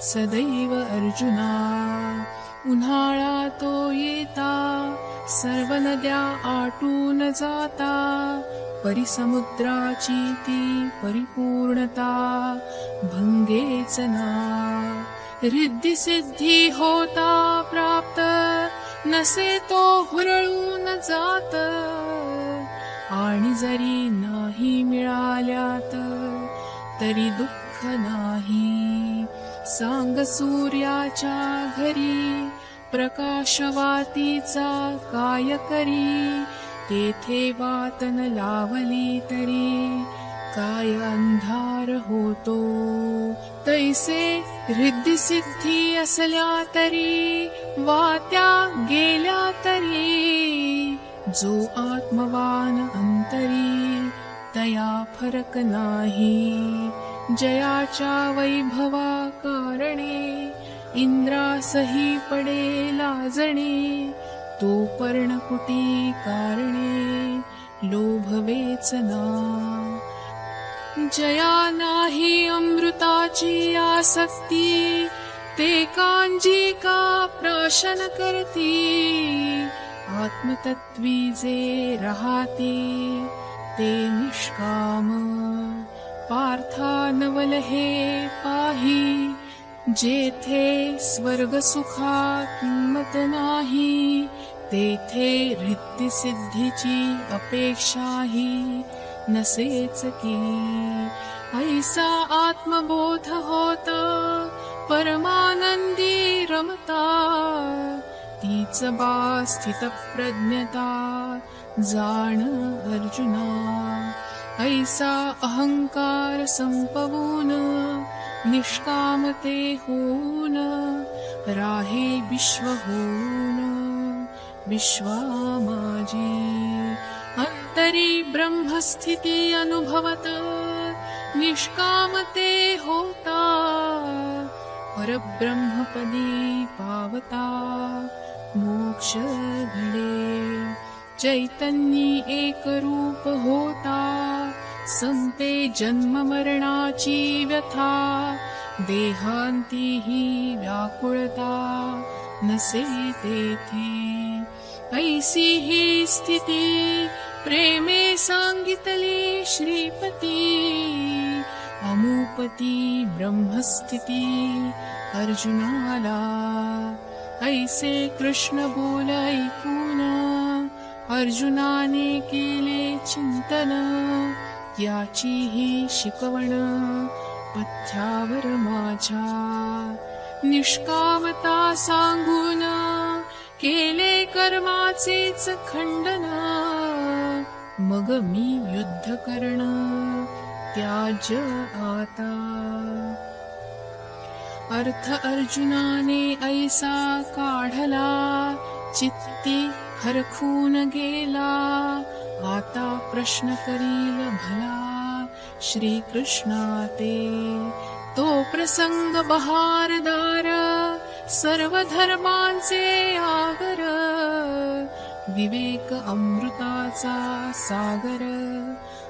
सदैव अर्जुना. उन्हाळा तो येता, सर्व नद्या आटून जाता, परिसमुद्राची ती परिपूर्णता भंगेच ना. रिद्धी सिद्धी होता प्राप्त, नसे तो हुरळून जात, आणि जरी नाही मिळाल्यात, तरी दुःख नाही. सांग सूर्याच्या घरी, प्रकाशवातीचा काय करी, तेथे वातन लावली तरी काय अंधार होतो. तैसे रिद्धी सिद्धी असल्या तरी, वात्या गेल्या तरी, जो आत्मवान अंतरी, तया फरक नाही. जयाच्या वैभवा कारणे, इंद्रासही पडे लाजणे, तो पर्णकुटी कारणे लोभवेच ना. जया नाही अमृताची आसक्ती, ते कांजी का प्राशन करती, आत्मतत्वी जे राहते ते निष्काम. पार्था नवल हे पाही, जेथे स्वर्ग सुखा किंमत नाही, तेथे रिद्धी सिद्धीची अपेक्षाही नसेच की. ऐसा आत्मबोध होता, परमानंदी रमता, तीच बा स्थित प्रज्ञता जाण अर्जुना. ऐसा अहंकार संपवून, निष्कामते होऊन, राहे विश्व होऊन विश्वा माझी. अंतरी ब्रह्मस्थिती अनुभवत, निष्कामते होता, परब्रह्मपदी पावता मोक्ष घडे. चैतन्यी एक रूप होता, संपे जन्म मरणाची व्यथा, देहांती ही व्याकुळता नसे तेथे. ऐसी ही स्थिती प्रेमे सांगितली श्रीपती, अमुपती ब्रह्मस्थिती अर्जुनाला. ऐसे कृष्ण बोल ऐकून अर्जुनाने केले चिंतन. याची ही शिकवण पथ्यावर माझ्या. निष्कामता सांगून केले कर्माचेच खंडन. मग मी युद्ध करण त्याज आता. अर्थ अर्जुनाने ऐसा काढला, चित्ती हरखून गेला. आता प्रश्न करील भला श्रीकृष्णा ते. तो प्रसंग बहारदार सर्व धर्मांचे आगर. विवेक अमृताचा सागर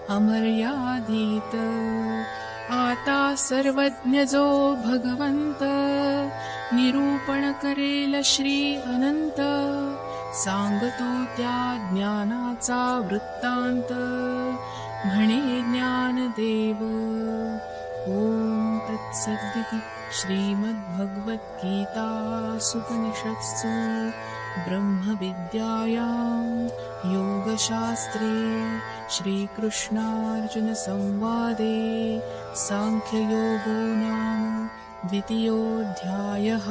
अमर्यादित. आता सर्वज्ञ जो भगवंत निरूपण करेल श्री अनंत. सांगतो त्या ज्ञानाचा वृत्तांत म्हणे ज्ञानदेव. ओम तत्सदिति श्रीमद्भगवद्गीतासूपनिषत्सु ब्रह्मविद्यायां योगशास्त्रे श्रीकृष्णार्जुनसंवादे सांख्ययोगो नाम 2. अध्यायः.